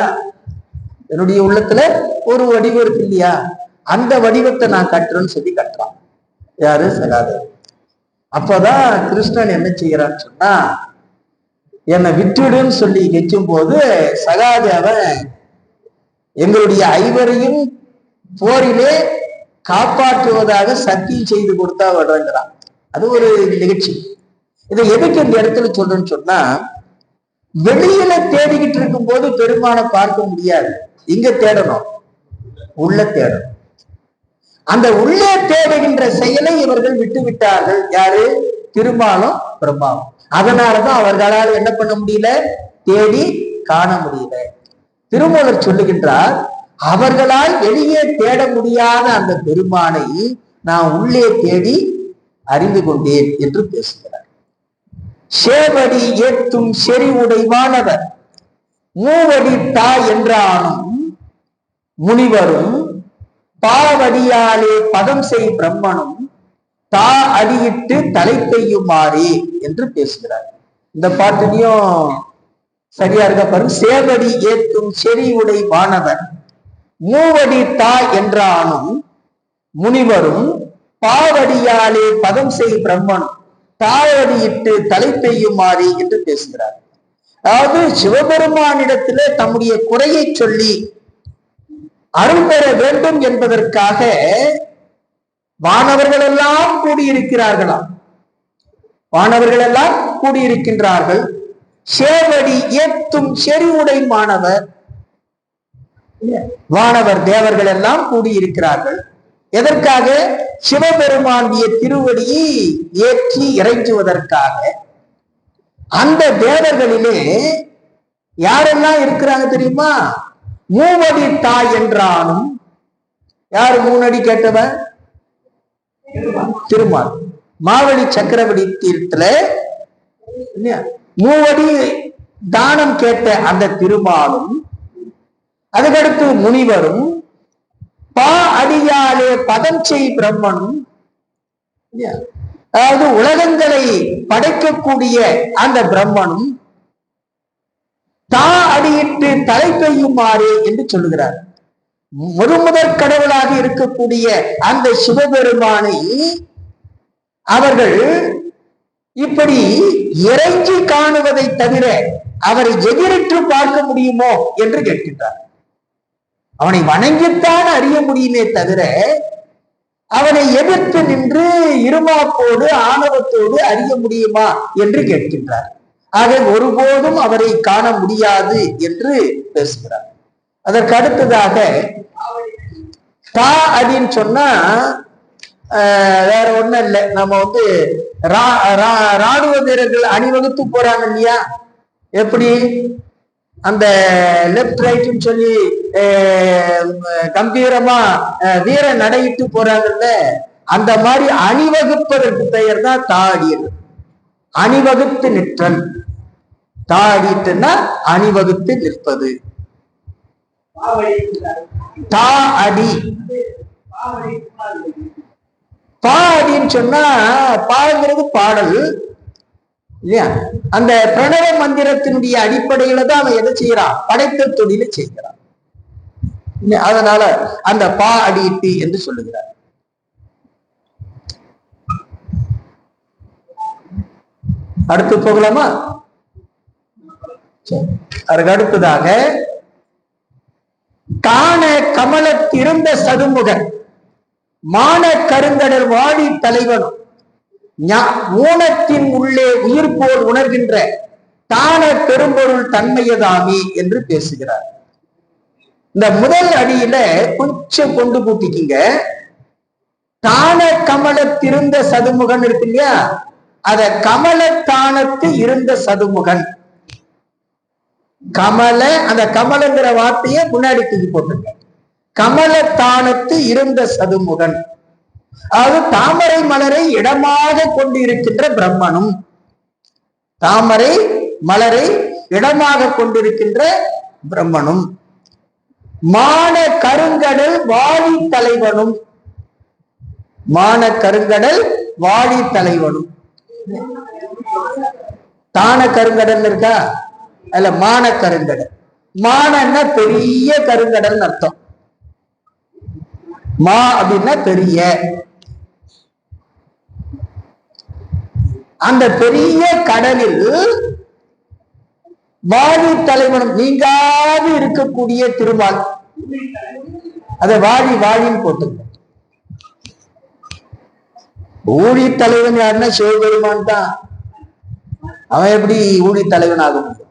என்னுடைய உள்ளத்துல ஒரு வடிவம் இருக்கு இல்லையா, அந்த வடிவத்தை நான் கட்டுறேன்னு சொல்லி கட்டுறான். யாரு? சகாதேவன். அப்பதான் கிருஷ்ணன் என்ன செய்யறான்னு சொன்னா, என்னை விட்டுடுன்னு சொல்லி கெச்சும் போது சகாதேவன் எங்களுடைய ஐவரையும் போரிலே காப்பாற்றுவதாக சத்தியம் செய்து கொடுத்தா வர்றான். அது ஒரு நிகழ்ச்சி. இதை எதுக்கு இந்த இடத்துல சொல்றேன்னு சொன்னா, வெளியில தேடிக்கிட்டு இருக்கும் போது பெருமானை பார்க்க முடியாது, இங்க தேடணும், உள்ள தேடணும். அந்த உள்ளே தேடுகின்ற செயலை இவர்கள் விட்டு விட்டார்கள். யாரு? திருமாலும் பிரம்மாவும். அதனாலதான் அவர்களால் என்ன பண்ண முடியல, தேடி காண முடியல. திருமூலர் சொல்லுகின்றார், அவர்களால் வெளியே தேட முடியாத அந்த பெருமானை நான் உள்ளே தேடி அறிந்து கொண்டேன் என்று பேசுகிறார். சேவடி ஏத்தும் செறிவுடை வானவர் மூவடி தா என்றானும் முனிவரும் பாவடியாலே பதம் செய் பிரம்மனும் தா அடியிட்டு தலை பெய்யுமாறே என்று பேசுகிறார். இந்த பாட்டுலையும் சரியா இருக்க பாருங்க. சேவடி ஏத்தும் செறிவுடை வானவர் மூவடி தா என்றானும் முனிவரும் பாவடியாலே பதம் செய் பிரம்மனும் தாவடியிட்டு தலை பெய்யுமாறே என்று பேசுகிறார். அதாவது சிவபெருமானிடத்திலே தம்முடைய குறையை சொல்லி அருள் பெற வேண்டும் என்பதற்காக வானவர்கள் எல்லாம் கூடியிருக்கிறார்களாம், வானவர்கள் எல்லாம் கூடியிருக்கின்றார்கள். சேவடி ஏத்தும் செறிவுடை மாணவர், வானவர் தேவர்கள் எல்லாம் கூடியிருக்கிறார்கள். எதற்காக? சிவபெருமானுடைய திருவடியை ஏற்றி இறைஞ்சுவதற்காக. அந்த தேவர்களிலே யாரெல்லாம் இருக்கிறாங்க தெரியுமா? மூவடி தாய் என்றானும். யாரு மூணடி கேட்டவன்? திருமால். மாவழி சக்கரவர்த்தி தீர்த்துல மூவடி தானம் கேட்ட அந்த திருமாலும், அதுக்கடுத்து முனிவரும், பா அடியாலே பதம் செய் பிரம்மனும், அதாவது உலகங்களை படைக்கக்கூடிய அந்த பிரம்மனும் தா அடியிட்டு தலை பெய்யுமாறே என்று சொல்லுகிறார். முதற் கடவுளாக இருக்கக்கூடிய அந்த சிவபெருமானை அவர்கள் இப்படி இறைஞ்சி காணுவதை தவிர அவரை எதிரிட்டு பார்க்க முடியுமோ என்று கேட்கின்றார். அவனை வணங்கித்தான் அறிய முடியுமே தவிர அவனை எதிர்த்து நின்று இருமாப்போடு ஆணவத்தோடு அறிய முடியுமா என்று கேட்கின்றார். ஆக ஒருபோதும் அவரை காண முடியாது என்று பேசுகிறார். அதற்கு அடுத்ததாக தா அப்படின்னு சொன்னா வேற ஒண்ணும் இல்லை, நம்ம ராணுவ வீரர்கள் அணிவகுத்து போறாங்க இல்லையா, எப்படி அந்த லெப்ட் ரைட்னு சொல்லி கம்பீரமா வீர நடையிட்டு போறாங்கல்ல, அந்த மாதிரி அணிவகுப்பதற்கு பெயர் தான் தாடியல். அணிவகுத்து நிற்றல். தாடிட்டுன்னா அணிவகுத்து நிற்பது. தா அடி. பா அடின்னு சொன்னா பாங்கிறது பாடல் இல்லையா, அந்த பிரணவ மந்திரத்தினுடைய அடிப்படையில தான் அவன் எதை செய்யறான், படைத்தல் தொழிலை செய்கிறான். அதனால அந்த பா அடியிட்டு என்று சொல்லுகிறார். அடுத்து போகலாமா? அதற்கு அடுத்ததாக காண கமலத்திருந்த சதுமுகன். மான கருங்கடல் வாழி தலைவனும் ஊனத்தின் உள்ளே உயிர் போல் உணர்கின்ற தான பெரும்பொருள் தன்மையதாமி என்று பேசுகிறார். இந்த முதல் அடியில கொஞ்சம் கொண்டு கூட்டிக்கிங்க. தான கமலத்திருந்த சதுமுகன் இருக்கு இல்லையா, அத கமலத்தானத்து இருந்த சதுமுகன். கமல, அந்த கமலங்கிற வார்த்தையை முன்னாடி தூக்கி போட்டுங்க. கமலத்தானத்து இருந்த சதுமுகன், அதாவது தாமரை மலரை இடமாக கொண்டு இருக்கின்ற பிரம்மனும், தாமரை மலரை இடமாக கொண்டிருக்கின்ற பிரம்மனும், மான கருங்கடல் வாழி தலைவனும், மான கருங்கடல் வாழி தலைவனும். தான கருங்கடல் இருக்கா, அதுல மான கருங்கடல். மானன்னா பெரிய கருங்கடல் அர்த்தம். மா அப்படின்னா பெரிய. அந்த பெரிய கடலில் வாழி தலைவனும் நீங்காது இருக்கக்கூடிய திருமால், அத வாழி வாழின்னு போட்டுங்க. ஊழி தலைவன் யாருன்னா சிவபெருமான் தான். அவன் எப்படி ஊழி தலைவன் ஆக முடியும்?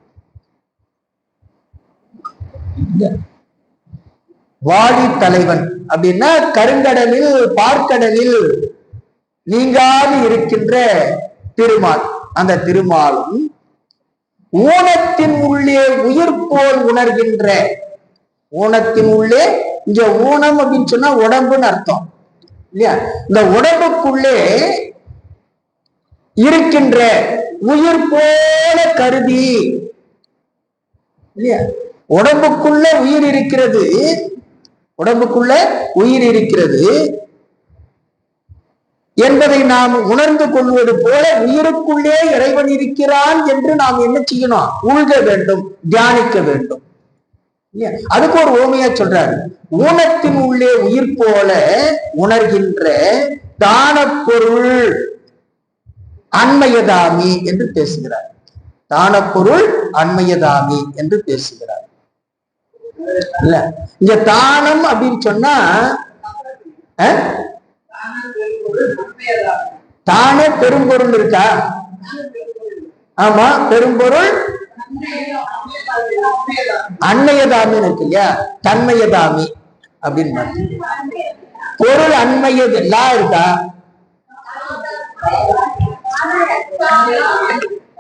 வாழி தலைவன் அப்படின்னா கருங்கடலில் பார்க்கடலில் நீங்காது இருக்கின்ற திருமால். அந்த திருமாலும் ஊனத்தின் உள்ளே உயிர் போல் உணர்கின்ற, ஊனத்தின் உள்ளே, இங்க ஊனம் அப்படின்னு சொன்னா உடம்புன்னு அர்த்தம் இல்லையா, இந்த உடம்புக்குள்ளே இருக்கின்ற உயிர் போல கருதி இல்லையா, உடம்புக்குள்ள உயிர் இருக்கிறது, உடம்புக்குள்ள உயிர் இருக்கிறது என்பதை நாம் உணர்ந்து கொள்வது போல உயிருக்குள்ளே இறைவன் இருக்கிறான் என்று நாம் என்ன செய்யணும்? உள்க வேண்டும், தியானிக்க வேண்டும். அதுக்கு ஒரு ஓமையா சொல்றாரு. ஊனத்தின் உள்ளே உயிர் போல உணர்கின்ற தான பொருள் அண்மையதாமி என்று பேசுகிறார். தான பொருள் அண்மையதாமி என்று பேசுகிறார். இல்ல, இங்க தானம் அப்படின்னு சொன்னா தானே பெரும்பொருள் இருக்கா? ஆமா, பெரும்பொருள் அண்மையதாமி இருக்கு இல்லையா, தன்மையதாமி அப்படின்னு. பொருள் அண்மையது எல்லாம் இருக்கா?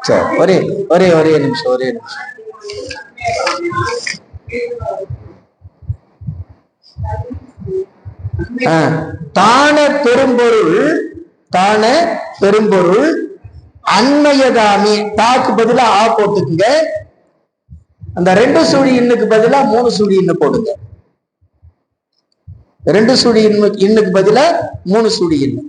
சரி, ஒரே ஒரே ஒரே நிமிஷம், ஒரே நிமிஷம். தான பெரும்பொருள், தான பெரும்பொருள் அண்மையதாமி. தாக்கு பதிலா ஆ போட்டுக்குங்க. அந்த 2 சுழி இன்னுக்கு பதிலா 3 சுழி இன்னு போடுங்க. 2 சுழி இன்னுக்கு பதிலா 3 சுழி இன்னு.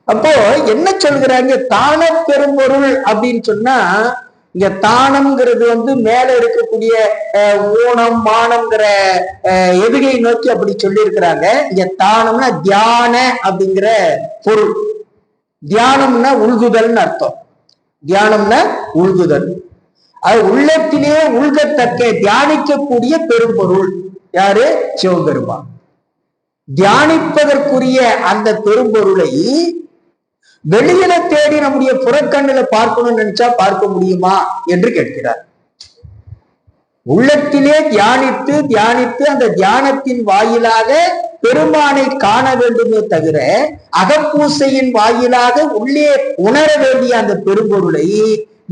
அப்போ என்ன சொல்கிறாங்க? தான பெரும்பொருள் அப்படின்னு சொன்னா, இங்க தானம்ங்கிறது மேல இருக்கக்கூடிய ஊனம் மானம்ங்கிற எதுகை நோக்கி அப்படி சொல்லி இருக்கிறாங்க. இங்க தானம்னா தியான அப்படிங்கிற பொருள். தியானம்னா உள்குதல்னு அர்த்தம். தியானம்னா உள்குதல். அது உள்ளத்திலே உள்கத்தக்க தியானிக்கக்கூடிய பெரும்பொருள் யாரு? சிவபெருமான். தியானிப்பதற்குரிய அந்த பெரும்பொருளை வெளியில தேடி நம்முடைய புறக்கண்ணுல பார்க்கணும்னு நினைச்சா பார்க்க முடியுமா என்று கேட்கிறார். உள்ளத்திலே தியானித்து தியானித்து அந்த தியானத்தின் வாயிலாக பெருமானை காண வேண்டுமே தவிர அகப்பூசையின் வாயிலாக உள்ளே உணர வேண்டிய அந்த பெரும்பொருளை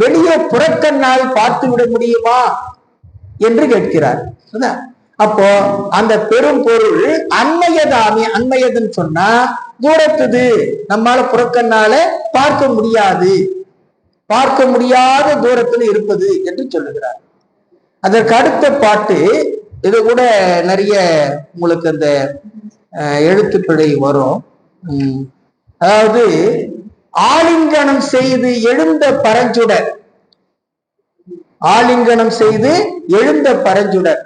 வெளியே புறக்கண்ணால் பார்த்து விட முடியுமா என்று கேட்கிறார். அப்போ அந்த பெரும் பொருள் அண்மையதாமி. அண்மையதுன்னு சொன்னா தூரத்துது, நம்மால புறக்கண்ணால பார்க்க முடியாது, பார்க்க முடியாத தூரத்துல இருப்பது என்று சொல்லுகிறார். அதற்கு அடுத்த பாட்டு இது கூட நிறைய உங்களுக்கு அந்த எழுத்துப்பிழை வரும். அதாவது ஆலிங்கனம் செய்து எழுந்த பரஞ்சுடர், ஆலிங்கனம் செய்து எழுந்த பரஞ்சுடர்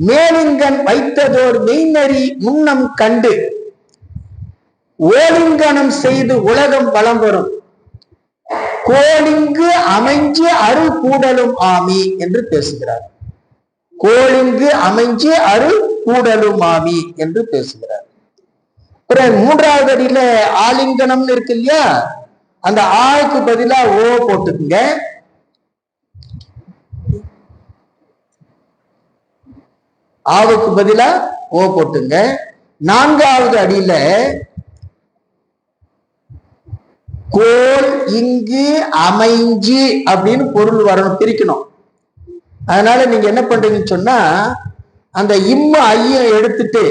மேலிங்கன் வைத்ததோர் மெய்நறி முன்னம் கண்டு. ஓலிங்கனம் செய்து உலகம் வலம் வரும், கோலிங்கு அமைஞ்சு அருள் கூடலும் ஆமி என்று பேசுகிறார். கோலிங்கு அமைஞ்சு அருள் கூடலும் ஆமி என்று பேசுகிறார். மூன்றாவது அடியில ஆலிங்கனம் இருக்கு இல்லையா, அந்த ஆளுக்கு பதிலா ஓ போட்டுக்குங்க. ஆவுக்கு பதிலா ஓ போட்டுங்க. நான்காவது அடியில கோல் இங்கு அமைஞ்சு அப்படின்னு பொருள் வரணும், பிரிக்கணும். அதனால நீங்க என்ன பண்றீங்கன்னு சொன்னா, அந்த இம்ம ஐய எடுத்துட்டு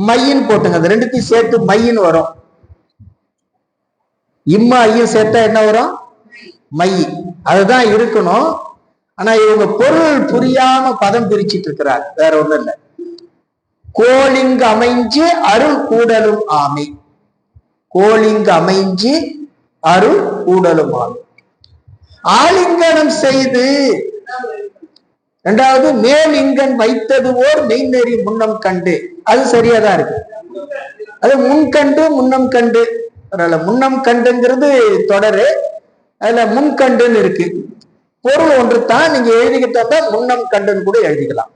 மையின் போட்டுங்க. அந்த ரெண்டுத்தையும் சேர்த்து மையின் வரும். இம்ம ஐயும் சேர்த்தா என்ன வரும்? மை. அதுதான் இருக்கணும். ஆனா இவங்க பொருள் புரியாம பதம் பிரிச்சிட்டு இருக்கிறார், வேற ஒண்ணும் இல்லை. கோலிங்கு அமைஞ்சு அருள் கூடலும் ஆமை. கோலிங்கு அமைஞ்சு அருள் கூடலும் ஆமை. ஆலிங்கனம் செய்து, இரண்டாவது மேலிங்கன் வைத்தது ஓர் மெய்நெறி முன்னம் கண்டு. அது சரியாதான் இருக்கு. அது முன்கண்டு முன்னம் கண்டு. முன்னம் கண்டுங்கிறது தொடரு, அதுல முன்கண்டுன்னு இருக்கு. பொருள் ஒன்று தான், நீங்க எழுதிக்கிட்டா முன்னம் கண்டுன்னு கூட எழுதிக்கலாம்.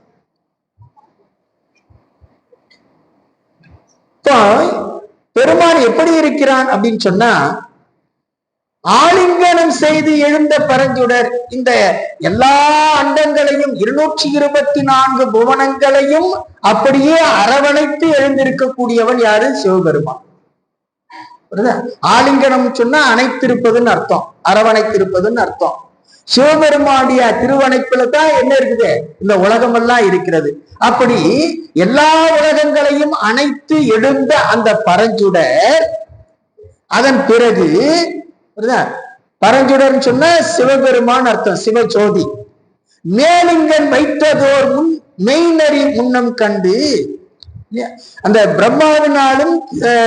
பெருமான் எப்படி இருக்கிறான் அப்படின்னு சொன்னா, ஆலிங்கனம் செய்து எழுந்த பரஞ்சுடர் இந்த எல்லா அண்டங்களையும் 224 புவனங்களையும் அப்படியே அரவணைத்து எழுந்திருக்கக்கூடியவன் யாரு? சிவபெருமான். ஆலிங்கனம் சொன்னா அணைத்திருப்பதுன்னு அர்த்தம், அரவணைத்திருப்பதுன்னு அர்த்தம். சிவபெருமானுடைய திருவணைப்புல தான் என்ன இருக்குது? இந்த உலகம் எல்லாம் இருக்கிறது. அப்படி எல்லா உலகங்களையும் அணைத்து எழுந்த அந்த பரஞ்சுடர், அதன் பிறகு பரஞ்சுடர் சொன்னா சிவபெருமான் அர்த்தம், சிவஜோதி. மேலிங்கன் வைத்ததோர் முன் மெய்நறி முன்னம் கண்டு, அந்த பிரம்மாவினாலும்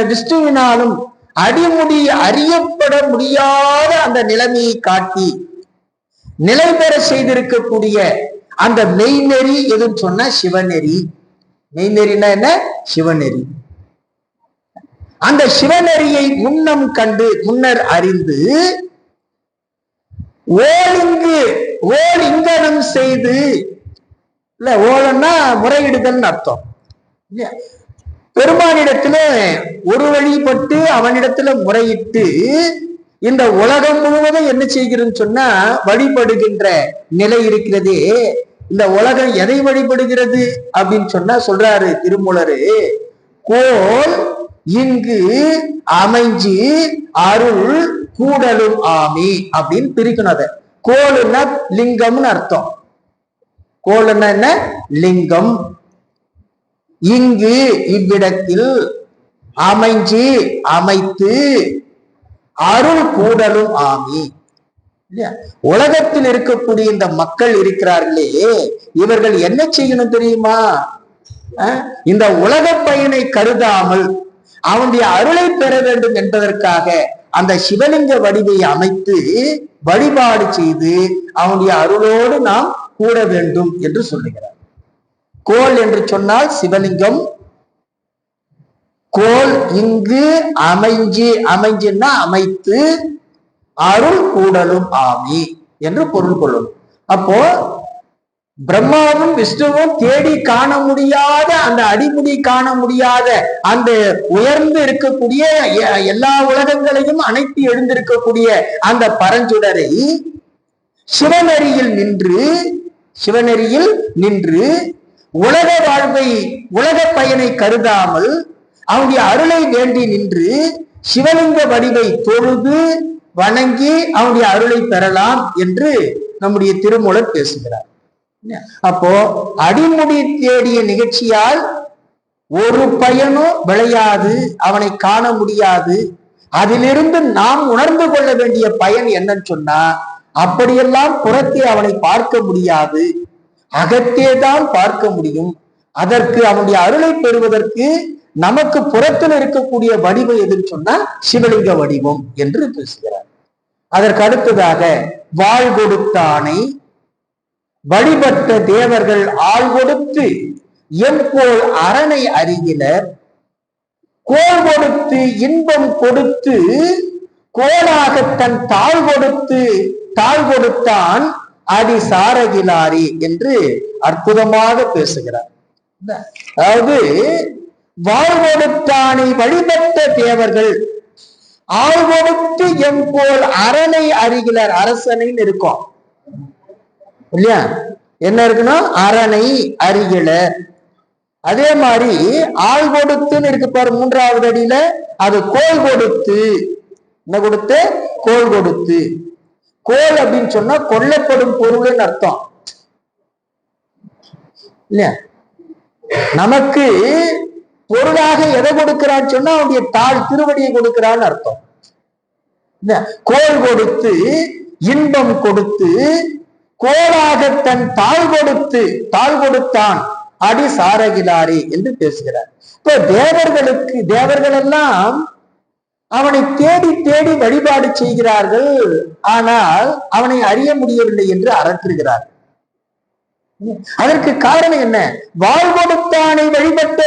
விஷ்ணுவினாலும் அடிமுடி அறியப்பட முடியாத அந்த நிலைமையை காட்டி நிலை பெற செய்திருக்கக்கூடிய அந்த மெய்நெறி எதுன்னு சொன்னா சிவநெறி. மெய்நெறினா என்ன? சிவநெறி. அந்த சிவநெறியை முன்னம் கண்டு, முன்னர் அறிந்து, ஓலிங்கனம் செய்து, இல்ல ஓலன்னா முறையிடுதல் அர்த்தம். பெருமானிடத்துல ஒரு வழிபட்டு அவனிடத்துல முறையிட்டு இந்த உலகம் முழுவதும் என்ன செய்கிறதுன்னு சொன்னா வழிபடுகின்ற நிலை இருக்கிறதே. இந்த உலகம் எதை வழிபடுகிறது அப்படின்னு சொன்னா சொல்றாரு திருமூலரு, கோல் இங்கு அமைஞ்சு அருள் கூடலும் ஆமி அப்படின்னு பிரிக்கணும். அத கோலுன்னா லிங்கம்னு அர்த்தம். கோலுன்னா என்ன? லிங்கம். இங்கு இவ்விடத்தில் அமைஞ்சு அமைத்து அருள் கூடலும் ஆமி. உலகத்தில் இருக்கக்கூடிய இந்த மக்கள் இருக்கிறார்களே, இவர்கள் என்ன செய்யணும் தெரியுமா? இந்த உலக பயனை கருதாமல் அவனுடைய அருளை பெற வேண்டும் என்பதற்காக அந்த சிவலிங்க வடிவை அமைத்து வழிபாடு செய்து அவனுடைய அருளோடு நாம் கூட வேண்டும் என்று சொல்லுகிறார். கோல் என்று சொன்னால் சிவலிங்கம். கோல் இங்கு அமைஞ்சு, அமைஞ்சுன்னா அமைத்து, அருள் கூடலும் ஆமி என்று பொருள் கொள்ளணும். அப்போ பிரம்மாவும் விஷ்ணுவும் தேடி காண முடியாத அந்த அடிமுடி காண முடியாத அந்த உயர்ந்து இருக்கக்கூடிய எல்லா உலகங்களையும் அனைத்து எழுந்திருக்கக்கூடிய அந்த பரஞ்சுடரை சிவநெறியில் நின்று உலக வாழ்வை, உலக பயனை கருதாமல் அவனுடைய அருளை வேண்டி நின்று சிவலிங்க வடிவை தொழுது வணங்கி அவனுடைய அருளை பெறலாம் என்று நம்முடைய திருமூலர் பேசுகிறார். அப்போ அடிமுடி தேடிய நிகழ்ச்சியால் ஒரு பயனும் விளையாது, அவனை காண முடியாது. அதிலிருந்து நாம் உணர்ந்து கொள்ள வேண்டிய பயன் என்னன்னு சொன்னா, அப்படியெல்லாம் புறத்தே அவனை பார்க்க முடியாது, அகத்தே தான் பார்க்க முடியும். அதற்கு அவனுடைய அருளை பெறுவதற்கு நமக்கு புறத்தில் இருக்கக்கூடிய வடிவம் எதுன்னு சொன்னா சிவலிங்க வடிவம் என்று பேசுகிறார். அதற்கு அடுத்ததாக வாழ் கொடுத்தானை வழிபட்ட தேவர்கள் ஆள் கொடுத்து எம்போல் அரணை அறிகிலர். கோல் கொடுத்து இன்பம் கொடுத்து கோலாக தன் தாழ் கொடுத்தான் அடி சாரகிலாரி என்று அற்புதமாக பேசுகிறார். அதாவது வாழ்வொடுத்தானை வழிபட்ட தேவர்கள் ஆள் கொடுத்து எம்போல் அரணை அறிகிறார். அரசனைன்னு இருக்கும் இல்லையா, என்ன இருக்குன்னா அரணை அறிகிறார். அதே மாதிரி ஆள் கொடுத்துன்னு இருக்கு பாரு மூன்றாவது அடியில, அது கோல் கொடுத்து. என்ன கொடுத்து? கோல் கொடுத்து. கோல் அப்படின்னு சொன்னா கொல்லப்படும் பொருள்னு அர்த்தம் இல்லையா. நமக்கு பொருளாக எதை கொடுக்கிறான்னு சொன்னா அவனுடைய திருவடியை கொடுக்கிறான்னு அர்த்தம். கோல் கொடுத்து இன்பம் கொடுத்து கோலாக தன் தாழ் கொடுத்தான் அடி சாரகிலாரி என்று பேசுகிறார். இப்ப தேவர்கள் எல்லாம் அவனை தேடி தேடி வழிபாடு செய்கிறார்கள், ஆனால் அவனை அறிய முடியவில்லை என்று அரற்றுகிறார். அதற்கு காரணம் என்ன? வாழ்வொடுத்தானை வழிபட்ட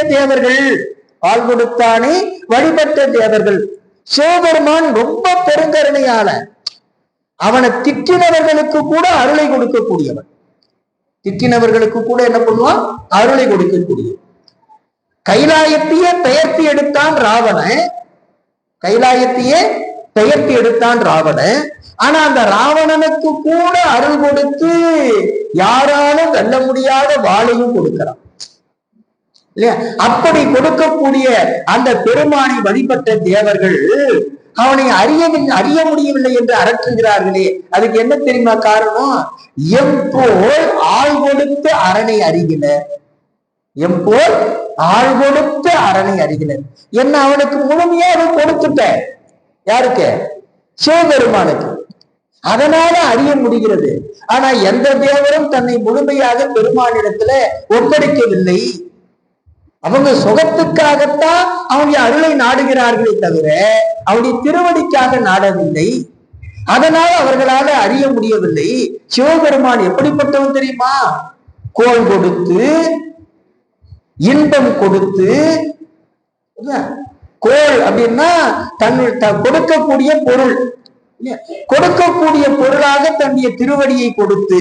தேவர்கள். சிவபெருமான் ரொம்ப பெருங்கருணையால அவனை திட்டினவர்களுக்கு கூட அருளை கொடுக்கக்கூடியவன். திட்டினவர்களுக்கு கூட என்ன பண்ணுவான்? அருளை கொடுக்கக்கூடியவன். கைலாயத்தையே பெயர்த்தி எடுத்தான் ராவணன். ஆனா அந்த ராவணனுக்கு கூட அருள் கொடுத்து யாராலும் வெல்ல முடியாத வாளையும் கொடுக்கிறான் இல்லையா. அப்படி கொடுக்கக்கூடிய அந்த பெருமானை வழிபட்ட தேவர்கள் அவனை அறிய முடியவில்லை என்று அரற்றுகிறார்களே, அதுக்கு என்ன தெரியுமா காரணம்? எம்போல் ஆள் கொடுத்து அரணை அறிகினர். என்ன அவனுக்கு முழுமையாக கொடுத்துட்ட. யாருக்கு? சிவபெருமானுக்கு. அதனால அறிய முடிகிறது. ஆனா எந்த தேவரும் தன்னை முழுமையாக பெருமானிடத்துல ஒப்படைக்கவில்லை. அவங்க சுகத்துக்காகத்தான் அவனுடைய அருளை நாடுகிறார்களே தவிர அவனுடைய திருவடிக்காக நாடவில்லை. அதனால அவர்களால அறிய முடியவில்லை. சிவபெருமான் எப்படிப்பட்டவன் தெரியுமா? கோல் கொடுத்து இன்பம் கொடுத்து. கோல் அப்படின்னா கொடுக்கக்கூடிய பொருள், கொடுக்கக்கூடிய பொருளாக தன்னுடைய திருவடியை கொடுத்து,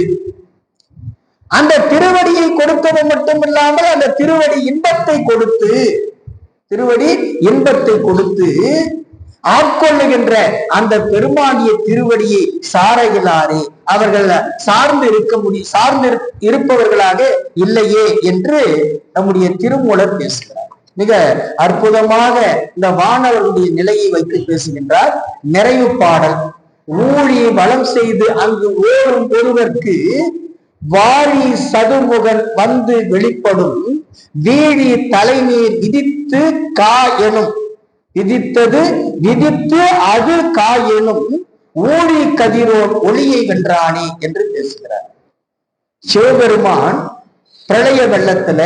அந்த திருவடியை கொடுத்தது மட்டும் இல்லாமல் அந்த திருவடி இன்பத்தை கொடுத்து ஆட்கொள்ளுகின்ற அந்த பெருமானிய திருவடியை சாரகிலாரே அவர்கள் சார்ந்து இருப்பவர்களாக இல்லையே என்று நம்முடைய திருமூலர் பேசுகிறார். மிக அற்புதமாக இந்த வானவர்களுடைய நிலையை வைத்து பேசுகின்றார். நிறைவு பாடல். ஊழி வளம் செய்து அங்கு ஓடும் ஒருவர்க்கு வாழி சதுமுகன் வந்து வெளிப்படும் வீழி தலைநீர் விதித்து எனும் விதித்து அது எனும் ஊழி கதிரோன் ஒளியை வென்றானே என்று பேசுகிறார். சிவபெருமான் பிரளய வெள்ளத்துல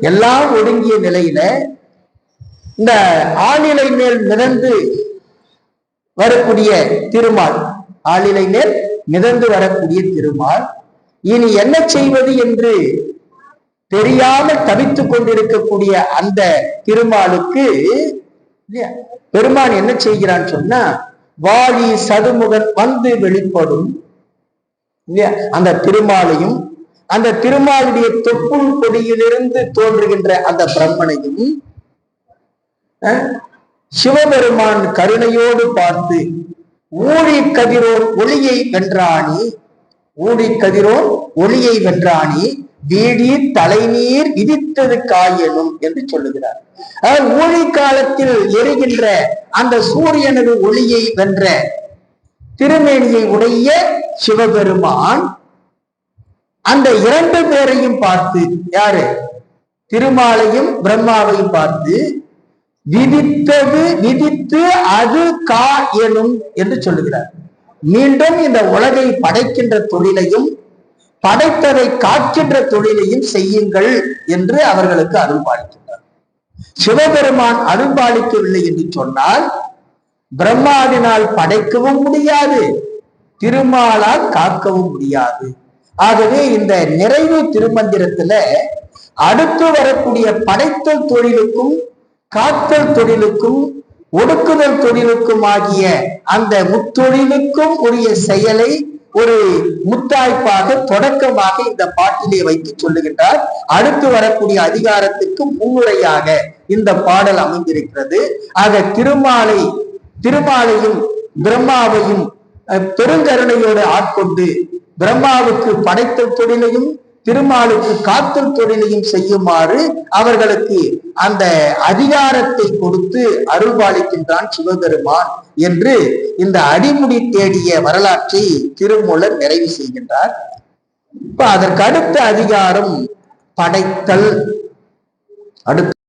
எல்லாம் ஒடுங்கிய நிலையில இந்த ஆளிலை மேல் மிதந்து வரக்கூடிய திருமால், இனி என்ன செய்வது என்று தெரியாமல் தவித்துக் கொண்டிருக்கக்கூடிய அந்த திருமாலுக்கு பெருமான் என்ன செய்கிறான் சொன்னா, வாழி சதுமுகன் வந்து வெளிப்படும் அந்த திருமாலையும் அந்த திருமாலுடைய தொப்புள் கொடியிலிருந்து தோன்றுகின்ற அந்த பிரம்மனையும் சிவபெருமான் கருணையோடு பார்த்து ஊழி கதிரோன் ஒளியை வென்றானி வீடி தலைநீர் விதித்தது காயனும் என்று சொல்லுகிறார். ஊழி காலத்தில் எரிகின்ற அந்த சூரியனது ஒளியை வென்ற திருமேனியை உடைய சிவபெருமான் அந்த இரண்டு பேரையும் பார்த்து, யாரு? திருமாலையும் பிரம்மாவையும் பார்த்து விதித்து அது எனும் என்று சொல்லுகிறார். மீண்டும் இந்த உலகை படைக்கின்ற தொழிலையும் படைத்ததை காக்கின்ற தொழிலையும் செய்யுங்கள் என்று அவர்களுக்கு அருள்பாலிக்கின்றார். சிவபெருமான் அருள்பாலிக்கவில்லை என்று சொன்னால் பிரம்மாவினால் படைக்கவும் முடியாது, திருமாலால் காக்கவும் முடியாது. ஆகவே இந்த நிறைவு திருமந்திரத்துல அடுத்து வரக்கூடிய படைத்தல் தொழிலுக்கும் காத்தல் தொழிலுக்கும் ஒடுக்குதல் தொழிலுக்கும் ஆகிய அந்த முத்தொழிலுக்கும் உரிய செயலை ஒரு முத்தாய்ப்பாக தொடக்கமாக இந்த பாட்டிலே வைத்து சொல்லுகின்றார். அடுத்து வரக்கூடிய அதிகாரத்திற்கு முன்னுரையாக இந்த பாடல் அமைந்திருக்கிறது. ஆக திருமாலையும் பிரம்மாவையும் பெருங்கருணையோடு ஆட்கொண்டு பிரம்மாவுக்கு படைத்தல் தொழிலையும் திருமாலுக்கு காத்தல் தொழிலையும் செய்யுமாறு அவர்களுக்கு அந்த அதிகாரத்தை கொடுத்து அருள்பாலிக்கின்றான் சிவபெருமான் என்று இந்த அடிமுடி தேடிய வரலாற்றை திருமூலர் நிறைவு செய்கின்றார். இப்ப அதற்கு அடுத்த அதிகாரம் படைத்தல். அடுத்த